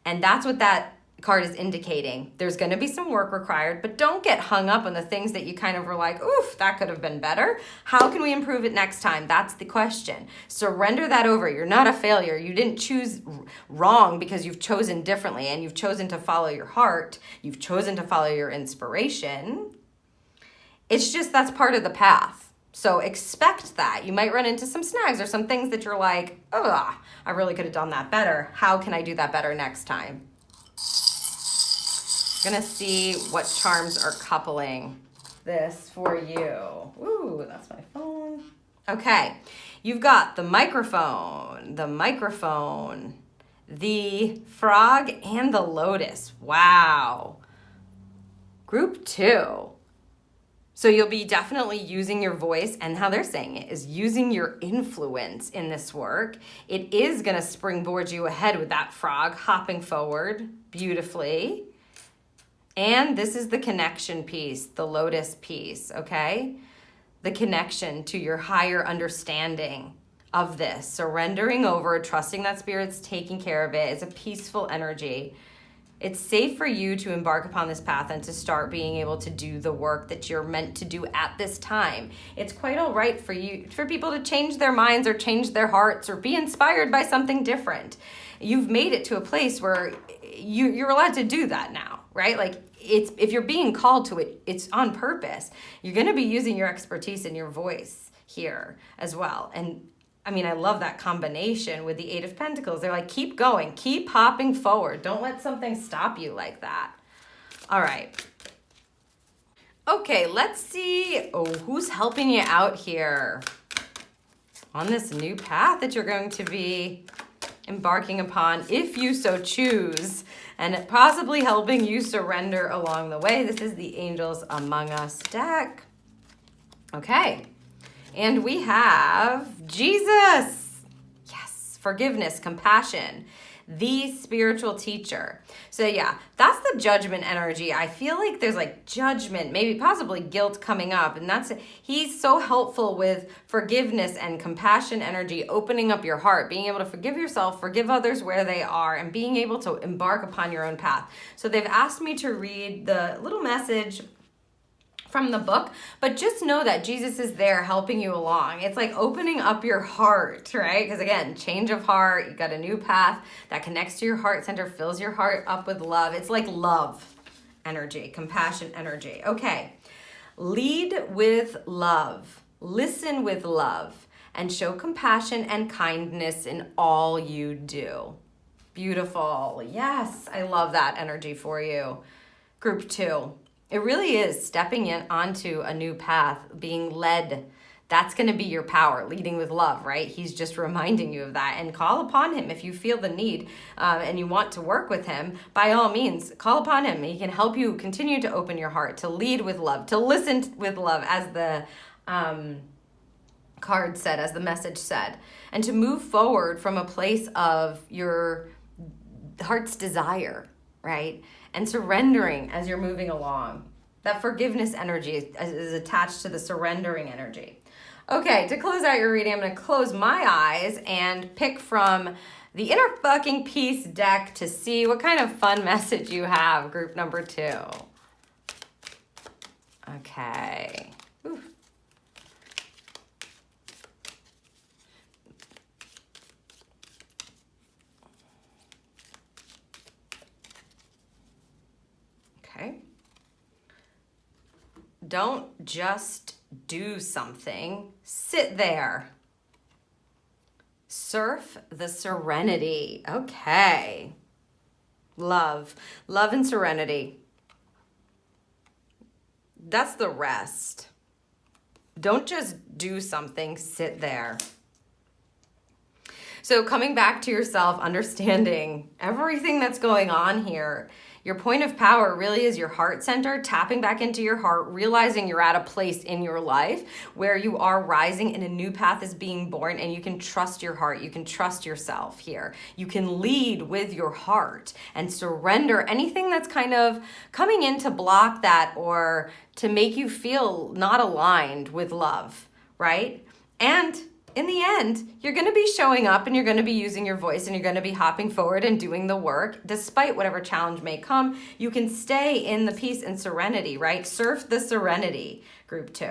And that's what that card is indicating. There's going to be some work required, but don't get hung up on the things that you kind of were like, oof, that could have been better. How can we improve it next time? That's the question. Surrender that over. You're not a failure. You didn't choose wrong because you've chosen differently and you've chosen to follow your heart. You've chosen to follow your inspiration. It's just that's part of the path. So expect that. You might run into some snags or some things that you're like, oh, I really could have done that better. How can I do that better next time? I'm going to see what charms are coupling this for you. Ooh, that's my phone. Okay, you've got the microphone, the frog, and the lotus. Wow. Group 2. So you'll be definitely using your voice, and how they're saying it is using your influence in this work. It is going to springboard you ahead with that frog hopping forward beautifully. And this is the connection piece, the lotus piece, okay? The connection to your higher understanding of this, surrendering over, trusting that Spirit's taking care of it. It's a peaceful energy. It's safe for you to embark upon this path and to start being able to do the work that you're meant to do at this time. It's quite all right for people to change their minds or change their hearts or be inspired by something different. You've made it to a place where you're allowed to do that now, right? Like if you're being called to it, it's on purpose. You're going to be using your expertise and your voice here as well. And I mean, I love that combination with the 8 of Pentacles. They're like, keep going, keep hopping forward. Don't let something stop you like that. All right. Okay, let's see who's helping you out here on this new path that you're going to be embarking upon, if you so choose, and possibly helping you surrender along the way. This is the Angels Among Us deck. Okay. And we have Jesus. Yes, forgiveness, compassion, the spiritual teacher. So yeah, that's the judgment energy. I feel like there's like judgment, maybe possibly guilt coming up. And he's so helpful with forgiveness and compassion energy, opening up your heart, being able to forgive yourself, forgive others where they are, and being able to embark upon your own path. So they've asked me to read the little message from the book, but just know that Jesus is there helping you along. It's like opening up your heart, right? Because again, change of heart, you got a new path that connects to your heart center, fills your heart up with love. It's like love energy, compassion energy. Okay, lead with love, listen with love, and show compassion and kindness in all you do. Beautiful. Yes, I love that energy for you. Group 2. It really is stepping in onto a new path, being led. That's going to be your power, leading with love, right? He's just reminding you of that. And call upon him if you feel the need and you want to work with him. By all means, call upon him. He can help you continue to open your heart, to lead with love, to listen with love, as the card said, as the message said, and to move forward from a place of your heart's desire, right? And surrendering as you're moving along. That forgiveness energy is attached to the surrendering energy. Okay, to close out your reading, I'm going to close my eyes and pick from the Inner Fucking Peace deck to see what kind of fun message you have, group number 2. Okay. Ooh. Okay. Don't just do something. Sit there. Surf the serenity. Okay. Love. Love and serenity. That's the rest. Don't just do something. Sit there. So coming back to yourself, understanding everything that's going on here. Your point of power really is your heart center, tapping back into your heart, realizing you're at a place in your life where you are rising and a new path is being born, and you can trust your heart. You can trust yourself here. You can lead with your heart and surrender anything that's kind of coming in to block that or to make you feel not aligned with love, right? And in the end, you're going to be showing up and you're going to be using your voice and you're going to be hopping forward and doing the work. Despite whatever challenge may come, you can stay in the peace and serenity, right? Surf the serenity, group 2.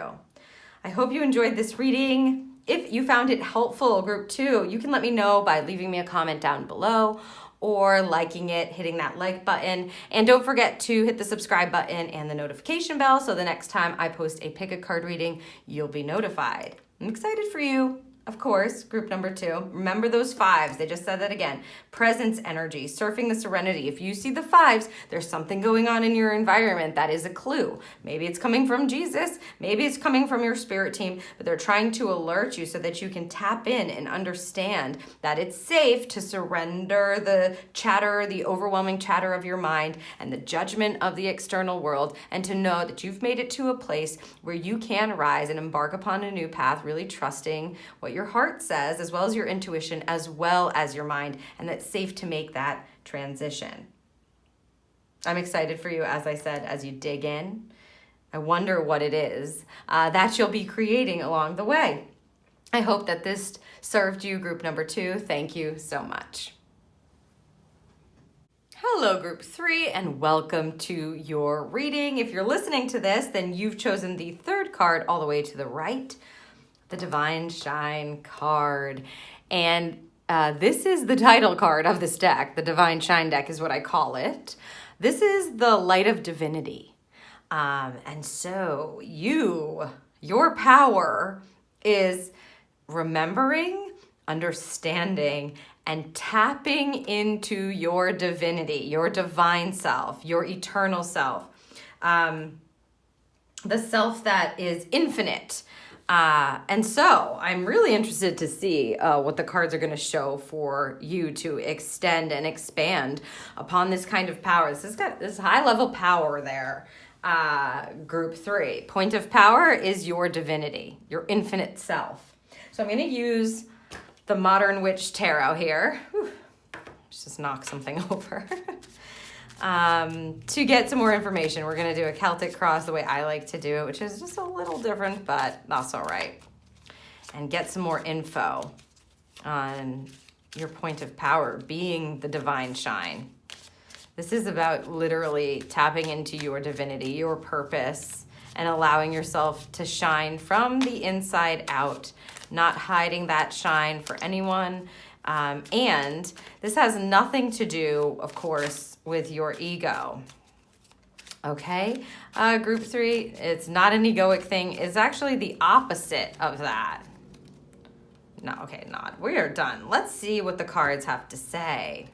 I hope you enjoyed this reading. If you found it helpful, group 2, you can let me know by leaving me a comment down below or liking it, hitting that like button. And don't forget to hit the subscribe button and the notification bell so the next time I post a pick a card reading, you'll be notified. I'm excited for you. Of course, group number 2, remember those 5s. They just said that again. Presence energy, surfing the serenity. If you see the 5s, there's something going on in your environment that is a clue. Maybe it's coming from Jesus. Maybe it's coming from your spirit team, but they're trying to alert you so that you can tap in and understand that it's safe to surrender the chatter, the overwhelming chatter of your mind and the judgment of the external world, and to know that you've made it to a place where you can rise and embark upon a new path, really trusting what your heart says, as well as your intuition, as well as your mind, and that's safe to make that transition. I'm excited for you, as I said, as you dig in. I wonder what it is that you'll be creating along the way. I hope that this served you, group number 2. Thank you so much. Hello, group 3, and welcome to your reading. If you're listening to this, then you've chosen the 3rd card all the way to the right, the Divine Shine card. And this is the title card of this deck. The Divine Shine deck is what I call it. This is the Light of Divinity. And so your power is remembering, understanding, and tapping into your divinity, your divine self, your eternal self, the self that is infinite. And so I'm really interested to see what the cards are going to show for you to extend and expand upon this kind of power. This has got this high level power there. Group 3. Point of power is your divinity, your infinite self. So I'm going to use the Modern Witch Tarot here. Whew. Just knock something over. To get some more information, we're going to do a Celtic cross the way I like to do it, which is just a little different, but that's all right. And get some more info on your point of power being the divine shine. This is about literally tapping into your divinity, your purpose, and allowing yourself to shine from the inside out, not hiding that shine for anyone. And this has nothing to do, of course, with your ego. Okay, group 3, it's not an egoic thing. It's actually the opposite of that. No, okay, not. We are done. Let's see what the cards have to say.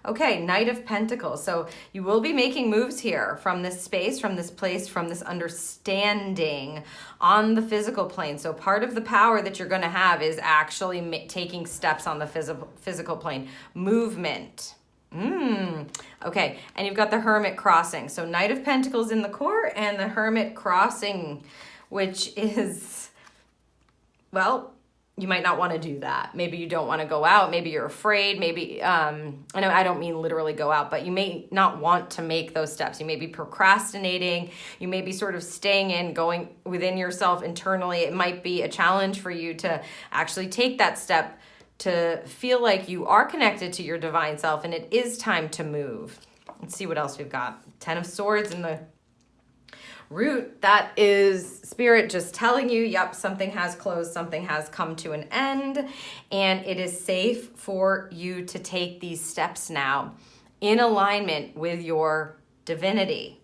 Okay, Knight of Pentacles. So you will be making moves here from this space, from this place, from this understanding on the physical plane. So part of the power that you're going to have is actually taking steps on the physical plane. Movement. Okay, and you've got the Hermit crossing. So Knight of Pentacles in the core and the Hermit crossing, which is, well, you might not want to do that. Maybe you don't want to go out. Maybe you're afraid. Maybe, I know I don't mean literally go out, but you may not want to make those steps. You may be procrastinating. You may be sort of staying in, going within yourself internally. It might be a challenge for you to actually take that step to feel like you are connected to your divine self and it is time to move. Let's see what else we've got. 10 of Swords in the root. That is Spirit just telling you, yep, something has closed, something has come to an end, and it is safe for you to take these steps now in alignment with your divinity.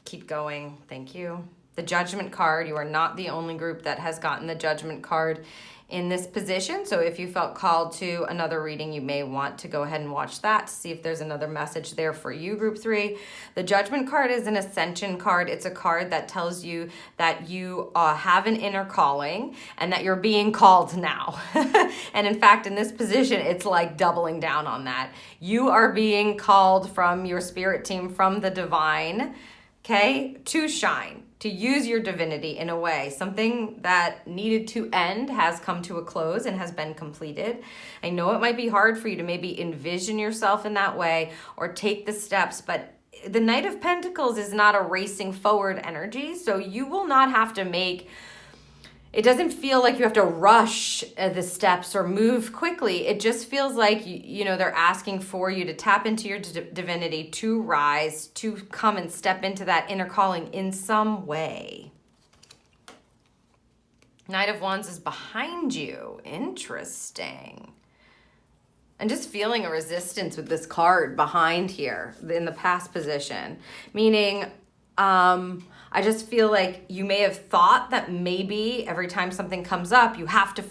Keep going. Thank you. The Judgment card. You are not the only group that has gotten the Judgment card in this position. So if you felt called to another reading, you may want to go ahead and watch that to see if there's another message there for you, group 3. The Judgment card is an ascension card. It's a card that tells you that you have an inner calling and that you're being called now. And in fact, in this position, it's like doubling down on that. You are being called from your spirit team, from the divine, okay, to shine, to use your divinity in a way. Something that needed to end has come to a close and has been completed. I know it might be hard for you to maybe envision yourself in that way or take the steps, but the Knight of Pentacles is not a racing forward energy, so you will not have to make, it doesn't feel like you have to rush the steps or move quickly. It just feels like, you know, they're asking for you to tap into your divinity, to rise, to come and step into that inner calling in some way. Knight of Wands is behind you. Interesting. And just feeling a resistance with this card behind here in the past position, meaning I just feel like you may have thought that maybe every time something comes up, you have to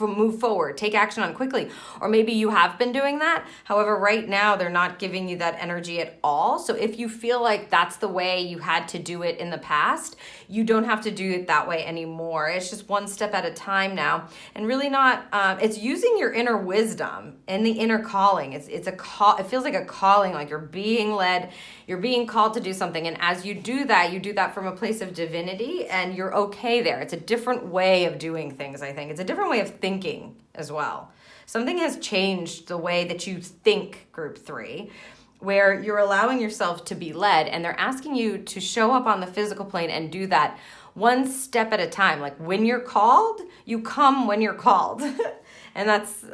move forward, take action on it quickly. Or maybe you have been doing that. However, right now, they're not giving you that energy at all. So if you feel like that's the way you had to do it in the past, you don't have to do it that way anymore. It's just one step at a time now. And really not, it's using your inner wisdom and the inner calling. It's a call. It feels like a calling, like you're being led, you're being called to do something. And as you do that from a place of divinity, and you're okay there. It's a different way of doing things, I think. It's a different way of thinking as well. Something has changed the way that you think, group 3, where you're allowing yourself to be led, and they're asking you to show up on the physical plane and do that one step at a time. Like when you're called, you come when you're called. And that's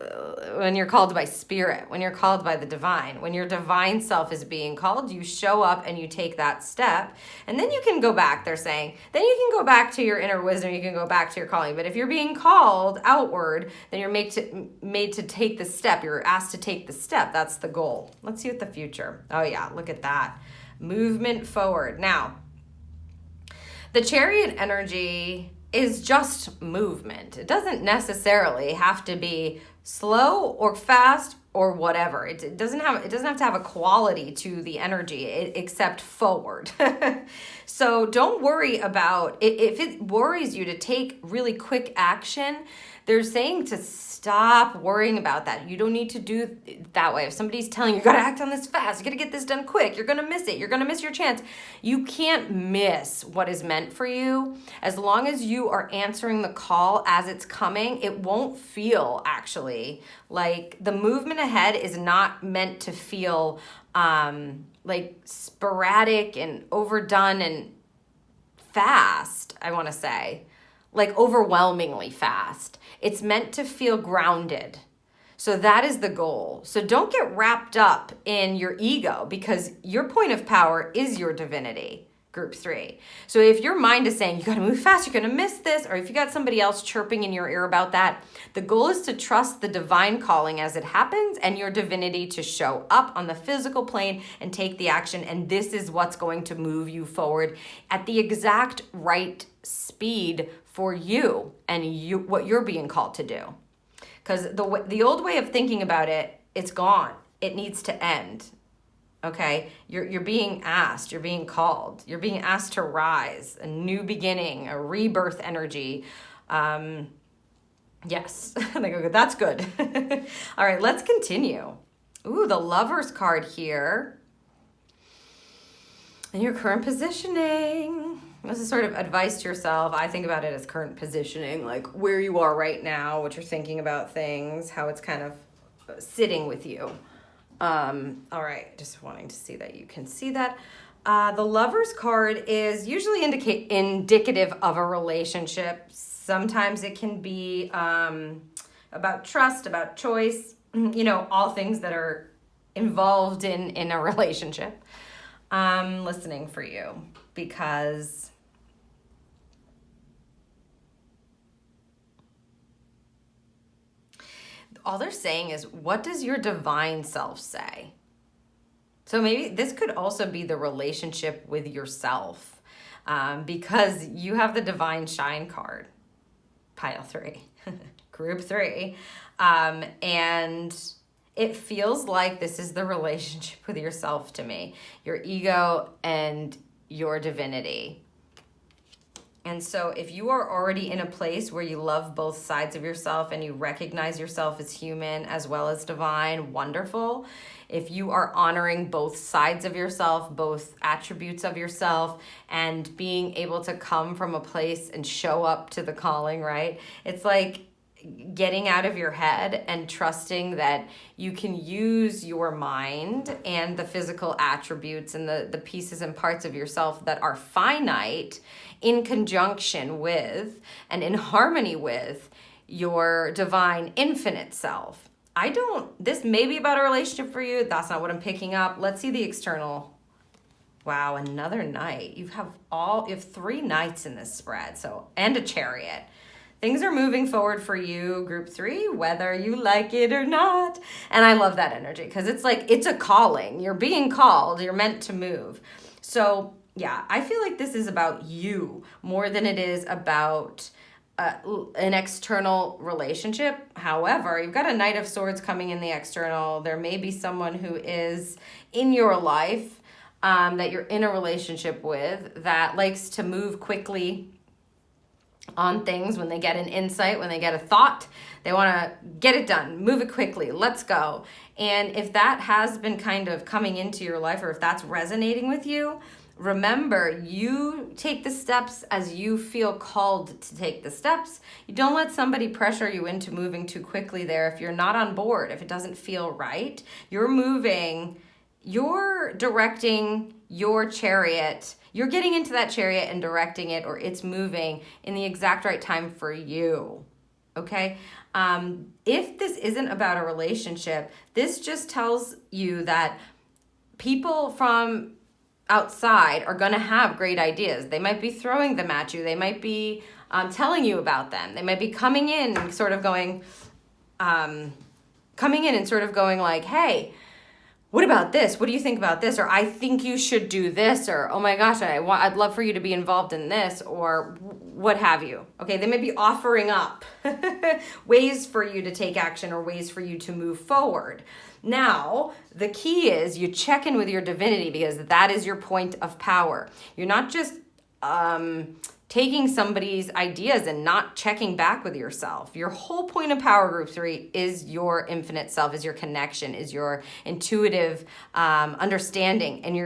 when you're called by spirit, when you're called by the divine. When your divine self is being called, you show up and you take that step. And then you can go back, they're saying. Then you can go back to your inner wisdom. You can go back to your calling. But if you're being called outward, then you're made to take the step. You're asked to take the step. That's the goal. Let's see what the future. Oh, yeah, look at that. Movement forward. Now, the Chariot energy is just movement. It doesn't necessarily have to be slow or fast or whatever. It doesn't have to have a quality to the energy except forward. So don't worry about it. If it worries you to take really quick action, they're saying to stop worrying about that. You don't need to do it that way. If somebody's telling you, you gotta act on this fast, you gotta get this done quick, you're gonna miss it, you're gonna miss your chance. You can't miss what is meant for you. As long as you are answering the call as it's coming, it won't feel actually like the movement ahead is not meant to feel like sporadic and overdone and fast, I wanna say. Like overwhelmingly fast. It's meant to feel grounded. So that is the goal. So don't get wrapped up in your ego because your point of power is your divinity. Group 3. So if your mind is saying, you got to move fast, you're going to miss this, or if you got somebody else chirping in your ear about that, the goal is to trust the divine calling as it happens and your divinity to show up on the physical plane and take the action. And this is what's going to move you forward at the exact right speed for you and what you're being called to do. Because the old way of thinking about it, it's gone. It needs to end. Okay, you're being asked, you're being called, you're being asked to rise, a new beginning, a rebirth energy. Yes, that's good. All right, let's continue. Ooh, the Lover's card here. And your current positioning. This is sort of advice to yourself. I think about it as current positioning, like where you are right now, what you're thinking about things, how it's kind of sitting with you. All right, just wanting to see that you can see that. The Lover's card is usually indicative of a relationship. Sometimes it can be about trust, about choice, all things that are involved in a relationship. I'm listening for you because all they're saying is, what does your divine self say? So maybe this could also be the relationship with yourself, because you have the divine shine card, pile 3, group 3. And it feels like this is the relationship with yourself to me, your ego and your divinity. And so if you are already in a place where you love both sides of yourself and you recognize yourself as human as well as divine, wonderful. If you are honoring both sides of yourself, both attributes of yourself, and being able to come from a place and show up to the calling, right? It's like getting out of your head and trusting that you can use your mind and the physical attributes and the pieces and parts of yourself that are finite in conjunction with and in harmony with your divine infinite self. This may be about a relationship for you. That's not what I'm picking up. Let's see the external. Wow, another knight. You have 3 knights in this spread, and a chariot. Things are moving forward for you, group 3, whether you like it or not. And I love that energy because it's like, it's a calling. You're being called. You're meant to move. So yeah, I feel like this is about you more than it is about an external relationship. However, you've got a Knight of Swords coming in the external. There may be someone who is in your life that you're in a relationship with that likes to move quickly on things. When they get an insight, when they get a thought, they want to get it done, move it quickly, let's go. And if that has been kind of coming into your life, or if that's resonating with you, remember, you take the steps as you feel called to take the steps. You don't let somebody pressure you into moving too quickly there. If you're not on board, if it doesn't feel right, you're directing your chariot. You're getting into that chariot and directing it, or it's moving in the exact right time for you. Okay? If this isn't about a relationship, this just tells you that people from outside are going to have great ideas. They might be throwing them at you. They might be telling you about them. They might be coming in and sort of going like, hey, what about this? What do you think about this? Or I think you should do this. Or, oh my gosh, I'd love for you to be involved in this, or what have you. Okay, they may be offering up ways for you to take action or ways for you to move forward. Now, the key is you check in with your divinity, because that is your point of power. You're not just taking somebody's ideas and not checking back with yourself. Your whole point of power, group 3, is your infinite self, is your connection, is your intuitive understanding, and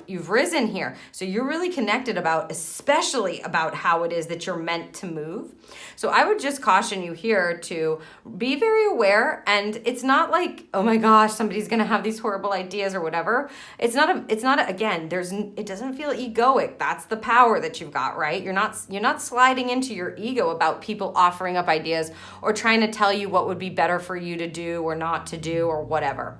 you've risen here. So you're really connected especially about how it is that you're meant to move. So I would just caution you here to be very aware. And it's not like, oh my gosh, somebody's going to have these horrible ideas or whatever. It doesn't feel egoic. That's the power that you've got, right? You're not sliding into your ego about people offering up ideas or trying to tell you what would be better for you to do or not to do or whatever.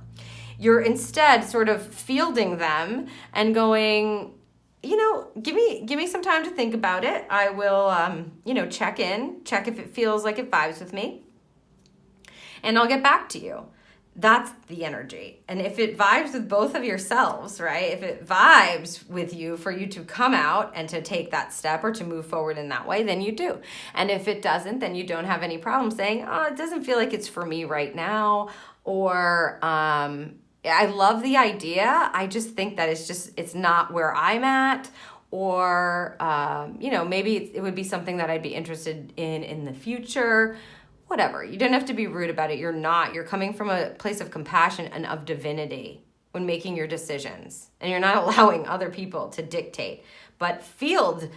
You're instead sort of fielding them and going, give me some time to think about it. I will, check if it feels like it vibes with me, and I'll get back to you. That's the energy. And if it vibes with both of yourselves, right? If it vibes with you for you to come out and to take that step or to move forward in that way, then you do. And if it doesn't, then you don't have any problem saying, oh, it doesn't feel like it's for me right now. Or, I love the idea. I just think that it's not where I'm at. Or, maybe it would be something that I'd be interested in the future. Whatever. You don't have to be rude about it. You're not. You're coming from a place of compassion and of divinity when making your decisions. And you're not allowing other people to dictate. But field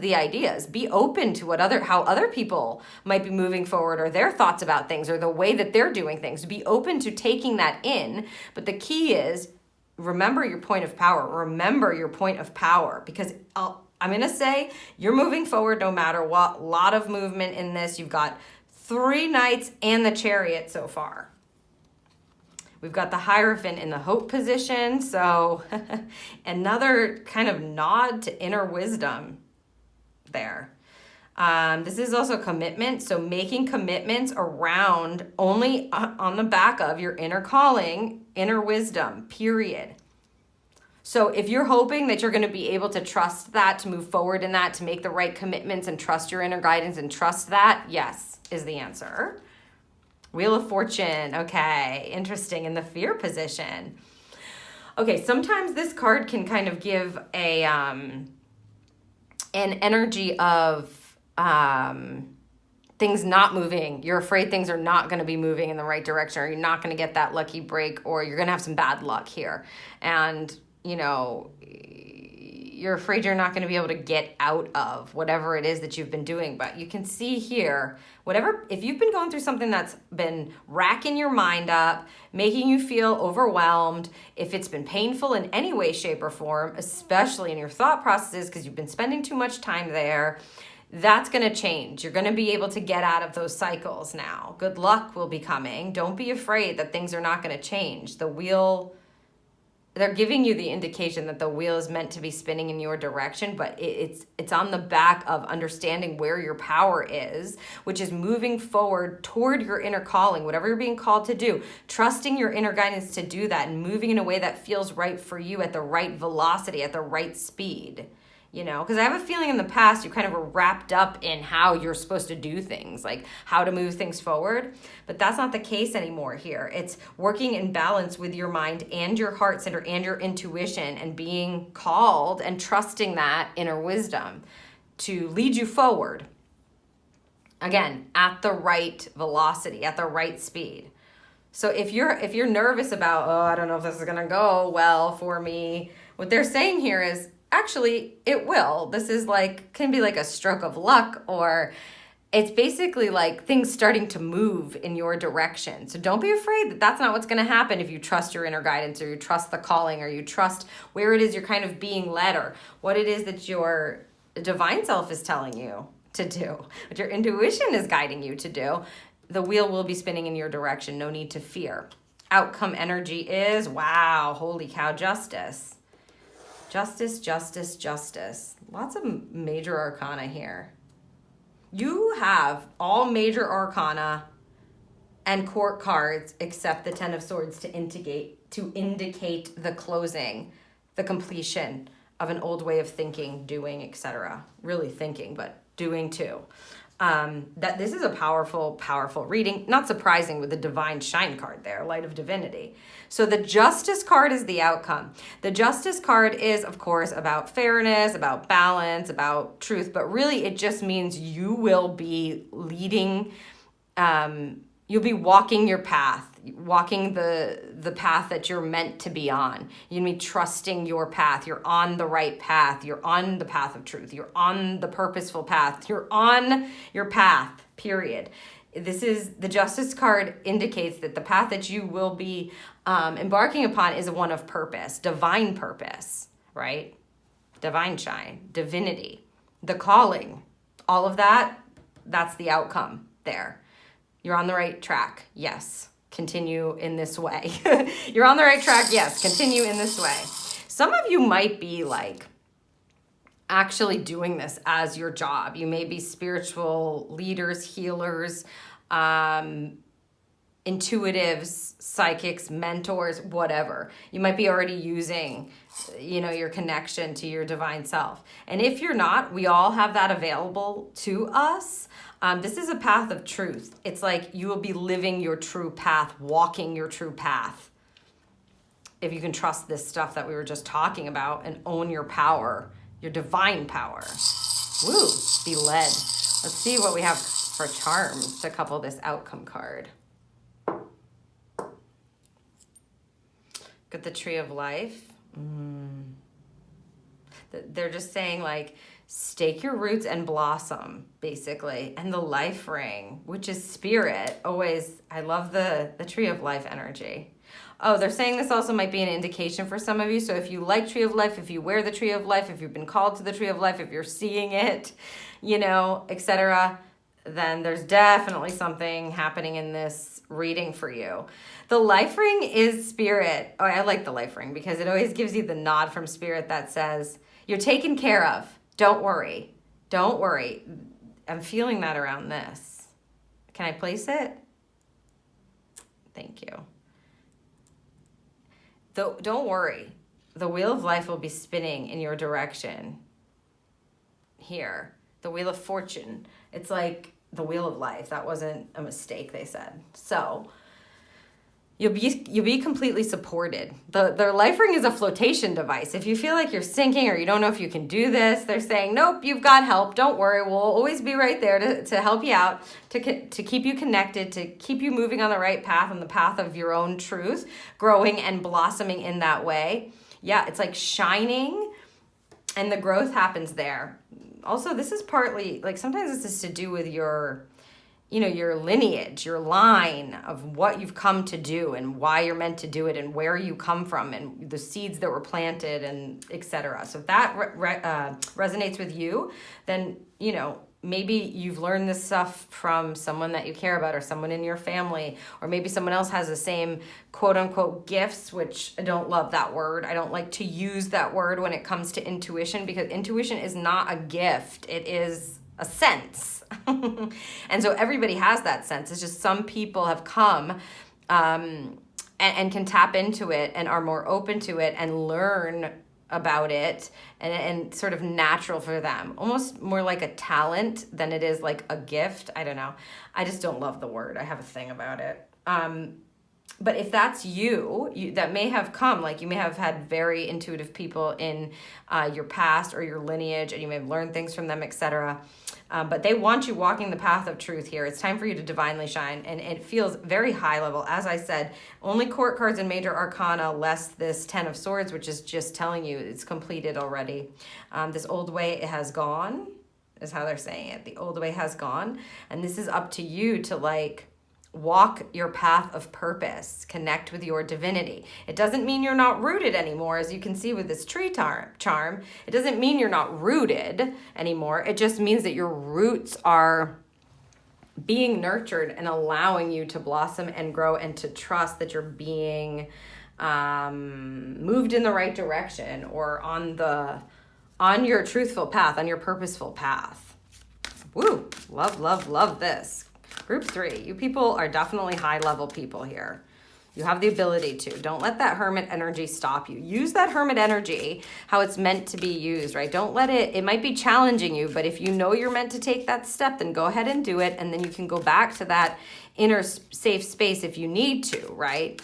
the ideas. Be open to how other people might be moving forward, or their thoughts about things, or the way that they're doing things. Be open to taking that in. But the key is, remember your point of power. Remember your point of power. Because I'm going to say you're moving forward no matter what. A lot of movement in this. You've got 3 Knights and the Chariot so far. We've got the Hierophant in the Hope position. So another kind of nod to inner wisdom there. This is also commitment. So making commitments around only on the back of your inner calling, inner wisdom, period. So if you're hoping that you're going to be able to trust that, to move forward in that, to make the right commitments and trust your inner guidance and trust that, yes, is the answer. Wheel of Fortune. Okay, interesting. In the Fear position. Okay, sometimes this card can kind of give an energy of things not moving. You're afraid things are not going to be moving in the right direction, or you're not going to get that lucky break, or you're going to have some bad luck here. And, you're afraid you're not going to be able to get out of whatever it is that you've been doing. But you can see here, if you've been going through something that's been racking your mind up, making you feel overwhelmed, if it's been painful in any way, shape, or form, especially in your thought processes because you've been spending too much time there, that's going to change. You're going to be able to get out of those cycles now. Good luck will be coming. Don't be afraid that things are not going to change. They're giving you the indication that the wheel is meant to be spinning in your direction, but it's on the back of understanding where your power is, which is moving forward toward your inner calling, whatever you're being called to do, trusting your inner guidance to do that and moving in a way that feels right for you at the right velocity, at the right speed. Because I have a feeling in the past you kind of were wrapped up in how you're supposed to do things, like how to move things forward. But that's not the case anymore here. It's working in balance with your mind and your heart center and your intuition, and being called and trusting that inner wisdom to lead you forward. Again, at the right velocity, at the right speed. So if you're nervous about, I don't know if this is going to go well for me, what they're saying here is, actually, it will. This is can be like a stroke of luck, or it's basically like things starting to move in your direction. So don't be afraid that that's not what's going to happen if you trust your inner guidance, or you trust the calling, or you trust where it is you're kind of being led, or what it is that your divine self is telling you to do, what your intuition is guiding you to do. The wheel will be spinning in your direction. No need to fear. Outcome energy is, wow, holy cow, justice. Justice, justice, justice. Lots of major arcana here. You have all major arcana and court cards except the 10 of Swords to indicate the closing, the completion of an old way of thinking, doing, etc. Really thinking, but doing too. That this is a powerful, powerful reading. Not surprising with the Divine Shine card there, Light of Divinity. So the Justice card is the outcome. The Justice card is, of course, about fairness, about balance, about truth, but really it just means you will be leading, you'll be walking your path, walking the path that you're meant to be on. You'll be trusting your path. You're on the right path. You're on the path of truth. You're on the purposeful path. You're on your path, period. This is the Justice card indicates that the path that you will be embarking upon is one of purpose, divine purpose, right? Divine shine, divinity, the calling, all of that, that's the outcome there. You're on the right track. Yes. Continue in this way. You're on the right track. Yes. Continue in this way. Some of you might be actually doing this as your job. You may be spiritual leaders, healers, intuitives, psychics, mentors, whatever. You might be already using, your connection to your divine self. And if you're not, we all have that available to us. This is a path of truth. It's like you will be living your true path, walking your true path. If you can trust this stuff that we were just talking about and own your power, your divine power. Woo, be led. Let's see what we have for charms to couple this outcome card. Got the Tree of Life. They're just saying like, stake your roots and blossom, basically. And the life ring, which is spirit. Always, I love the Tree of Life energy. Oh, they're saying this also might be an indication for some of you. So if you like Tree of Life, if you wear the Tree of Life, if you've been called to the Tree of Life, if you're seeing it, etc., then there's definitely something happening in this reading for you. The life ring is spirit. Oh, I like the life ring because it always gives you the nod from spirit that says, you're taken care of. Don't worry. Don't worry. I'm feeling that around this. Can I place it? Thank you. Don't worry. The wheel of life will be spinning in your direction. Here. The wheel of fortune. It's like the wheel of life. That wasn't a mistake, they said. So you'll be completely supported. The life ring is a flotation device. If you feel like you're sinking or you don't know if you can do this, they're saying, nope, you've got help. Don't worry. We'll always be right there to help you out, to keep you connected, to keep you moving on the right path, on the path of your own truth, growing and blossoming in that way. Yeah, it's like shining and the growth happens there. Also, this is partly, like sometimes this is to do with your lineage, your line of what you've come to do and why you're meant to do it and where you come from and the seeds that were planted and etc. So if that resonates with you, then, maybe you've learned this stuff from someone that you care about or someone in your family, or maybe someone else has the same quote unquote gifts, which I don't love that word. I don't like to use that word when it comes to intuition because intuition is not a gift. It is a sense. And so everybody has that sense. It's just some people have come and can tap into it and are more open to it and learn about it and sort of natural for them. Almost more like a talent than it is like a gift. I don't know. I just don't love the word. I have a thing about it. But if that's you, that may have come, like you may have had very intuitive people in your past or your lineage, and you may have learned things from them, etc. But they want you walking the path of truth here. It's time for you to divinely shine. And it feels very high level. As I said, only court cards and major arcana, less this 10 of swords, which is just telling you it's completed already. This old way has gone, is how they're saying it. The old way has gone. And this is up to you to walk your path of purpose, connect with your divinity. It doesn't mean you're not rooted anymore, as you can see with this tree charm. It doesn't mean you're not rooted anymore. It just means that your roots are being nurtured and allowing you to blossom and grow and to trust that you're being moved in the right direction or on your truthful path, on your purposeful path. Woo, love this. Group 3, you people are definitely high-level people here. You have the ability to. Don't let that hermit energy stop you. Use that hermit energy how it's meant to be used, right? Don't let it might be challenging you, but if you know you're meant to take that step, then go ahead and do it, and then you can go back to that inner safe space if you need to, right?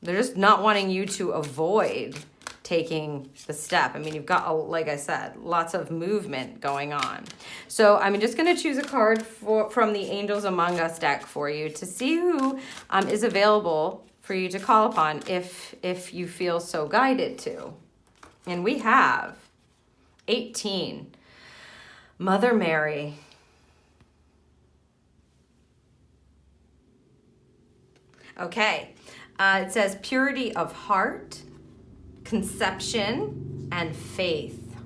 They're just not wanting you to avoid taking the step. I mean, you've got, like I said, lots of movement going on. So I'm just going to choose a card from the Angels Among Us deck for you to see who is available for you to call upon if you feel so guided to. And we have 18, Mother Mary. Okay, it says purity of heart, conception, and faith.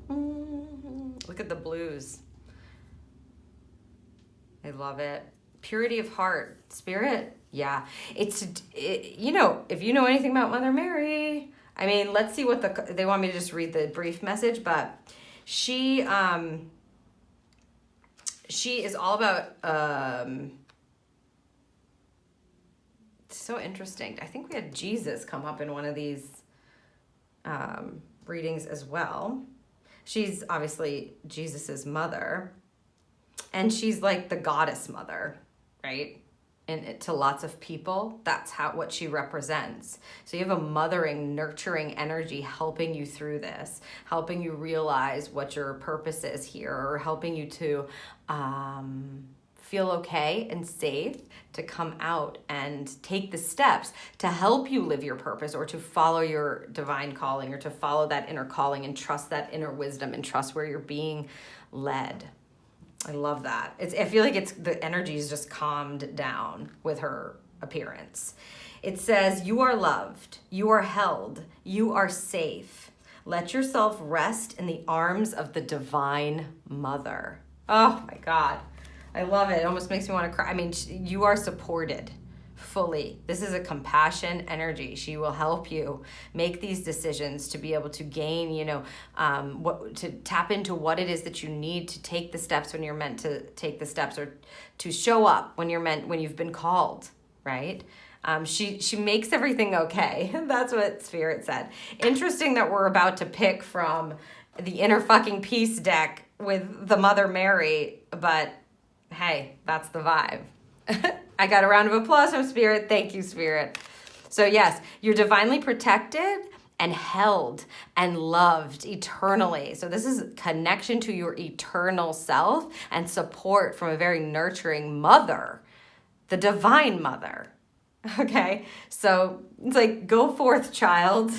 Look at the blues. I love it. Purity of heart. Spirit? Yeah. If you know anything about Mother Mary, I mean, let's see what they want me to just read the brief message, but She is all about, so interesting. I think we had Jesus come up in one of these readings as well. She's obviously Jesus's mother, and she's like the goddess mother, right? And to lots of people, that's what she represents. So you have a mothering, nurturing energy helping you through this, helping you realize what your purpose is here, or helping you to feel okay and safe to come out and take the steps to help you live your purpose, or to follow your divine calling, or to follow that inner calling and trust that inner wisdom and trust where you're being led. I love that. I feel like the energy is just calmed down with her appearance. It says, you are loved, you are held, you are safe. Let yourself rest in the arms of the divine mother. Oh my God. I love it. It almost makes me want to cry. I mean, you are supported fully. This is a compassion energy. She will help you make these decisions to be able to gain, to tap into what it is that you need to take the steps when you're meant to take the steps, or to show up when you've been called, right? She makes everything okay. That's what Spirit said. Interesting that we're about to pick from the Inner Fucking Peace deck with the Mother Mary, but hey, that's the vibe. I got a round of applause from Spirit. Thank you, Spirit. So yes, you're divinely protected and held and loved eternally. So this is connection to your eternal self and support from a very nurturing mother, the divine mother. Okay, so it's like, go forth, child,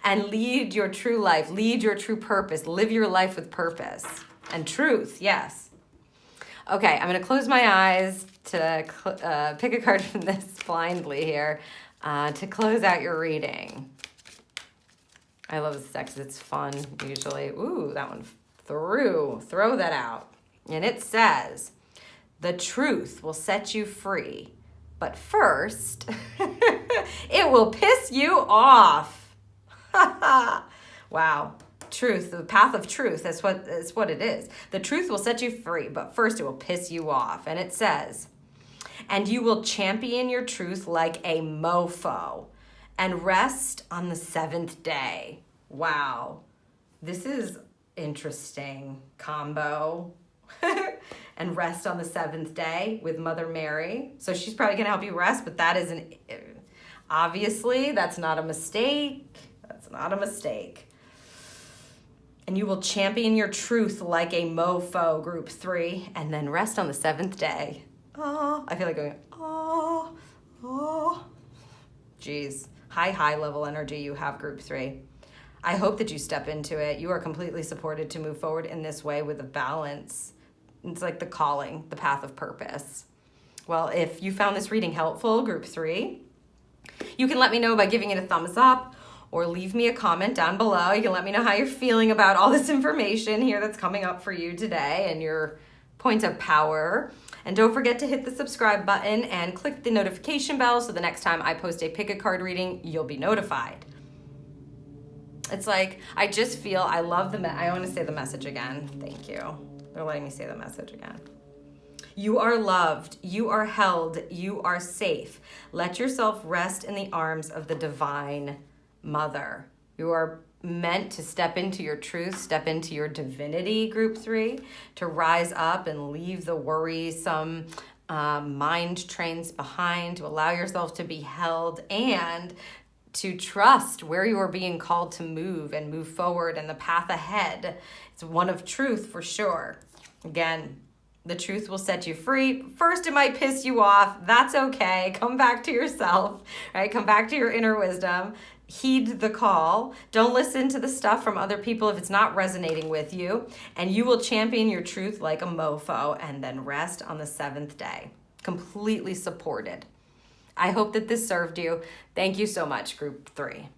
and lead your true life, lead your true purpose, live your life with purpose and truth. Yes. Okay, I'm going to close my eyes to pick a card from this blindly here to close out your reading. I love this deck because it's fun, usually. Ooh, that one throw that out. And it says, the truth will set you free, but first, it will piss you off. Wow. Truth, the path of truth, that's what it is. The truth will set you free, but first it will piss you off. And it says, and you will champion your truth like a mofo and rest on the seventh day. Wow. This is interesting combo. And rest on the seventh day with Mother Mary. So she's probably going to help you rest, but obviously that's not a mistake. That's not a mistake. And you will champion your truth like a mofo, group 3, and then rest on the seventh day. Oh, I feel like going, oh. Geez, high level energy you have, group 3. I hope that you step into it. You are completely supported to move forward in this way with a balance. It's like the calling, the path of purpose. Well, if you found this reading helpful, group 3, you can let me know by giving it a thumbs up, or leave me a comment down below. You can let me know how you're feeling about all this information here that's coming up for you today and your point of power. And don't forget to hit the subscribe button and click the notification bell so the next time I post a pick a card reading, you'll be notified. It's like, I just feel, I love I want to say the message again. Thank you. They're letting me say the message again. You are loved, you are held, you are safe. Let yourself rest in the arms of the divine mother. You are meant to step into your truth, step into your divinity, group 3, to rise up and leave the worrisome mind trains behind, to allow yourself to be held and to trust where you are being called to move and move forward and the path ahead. It's one of truth for sure. Again, the truth will set you free. First, it might piss you off. That's okay. Come back to yourself, right? Come back to your inner wisdom. Heed the call. Don't listen to the stuff from other people if it's not resonating with you. And you will champion your truth like a mofo and then rest on the seventh day. Completely supported. I hope that this served you. Thank you so much, group 3.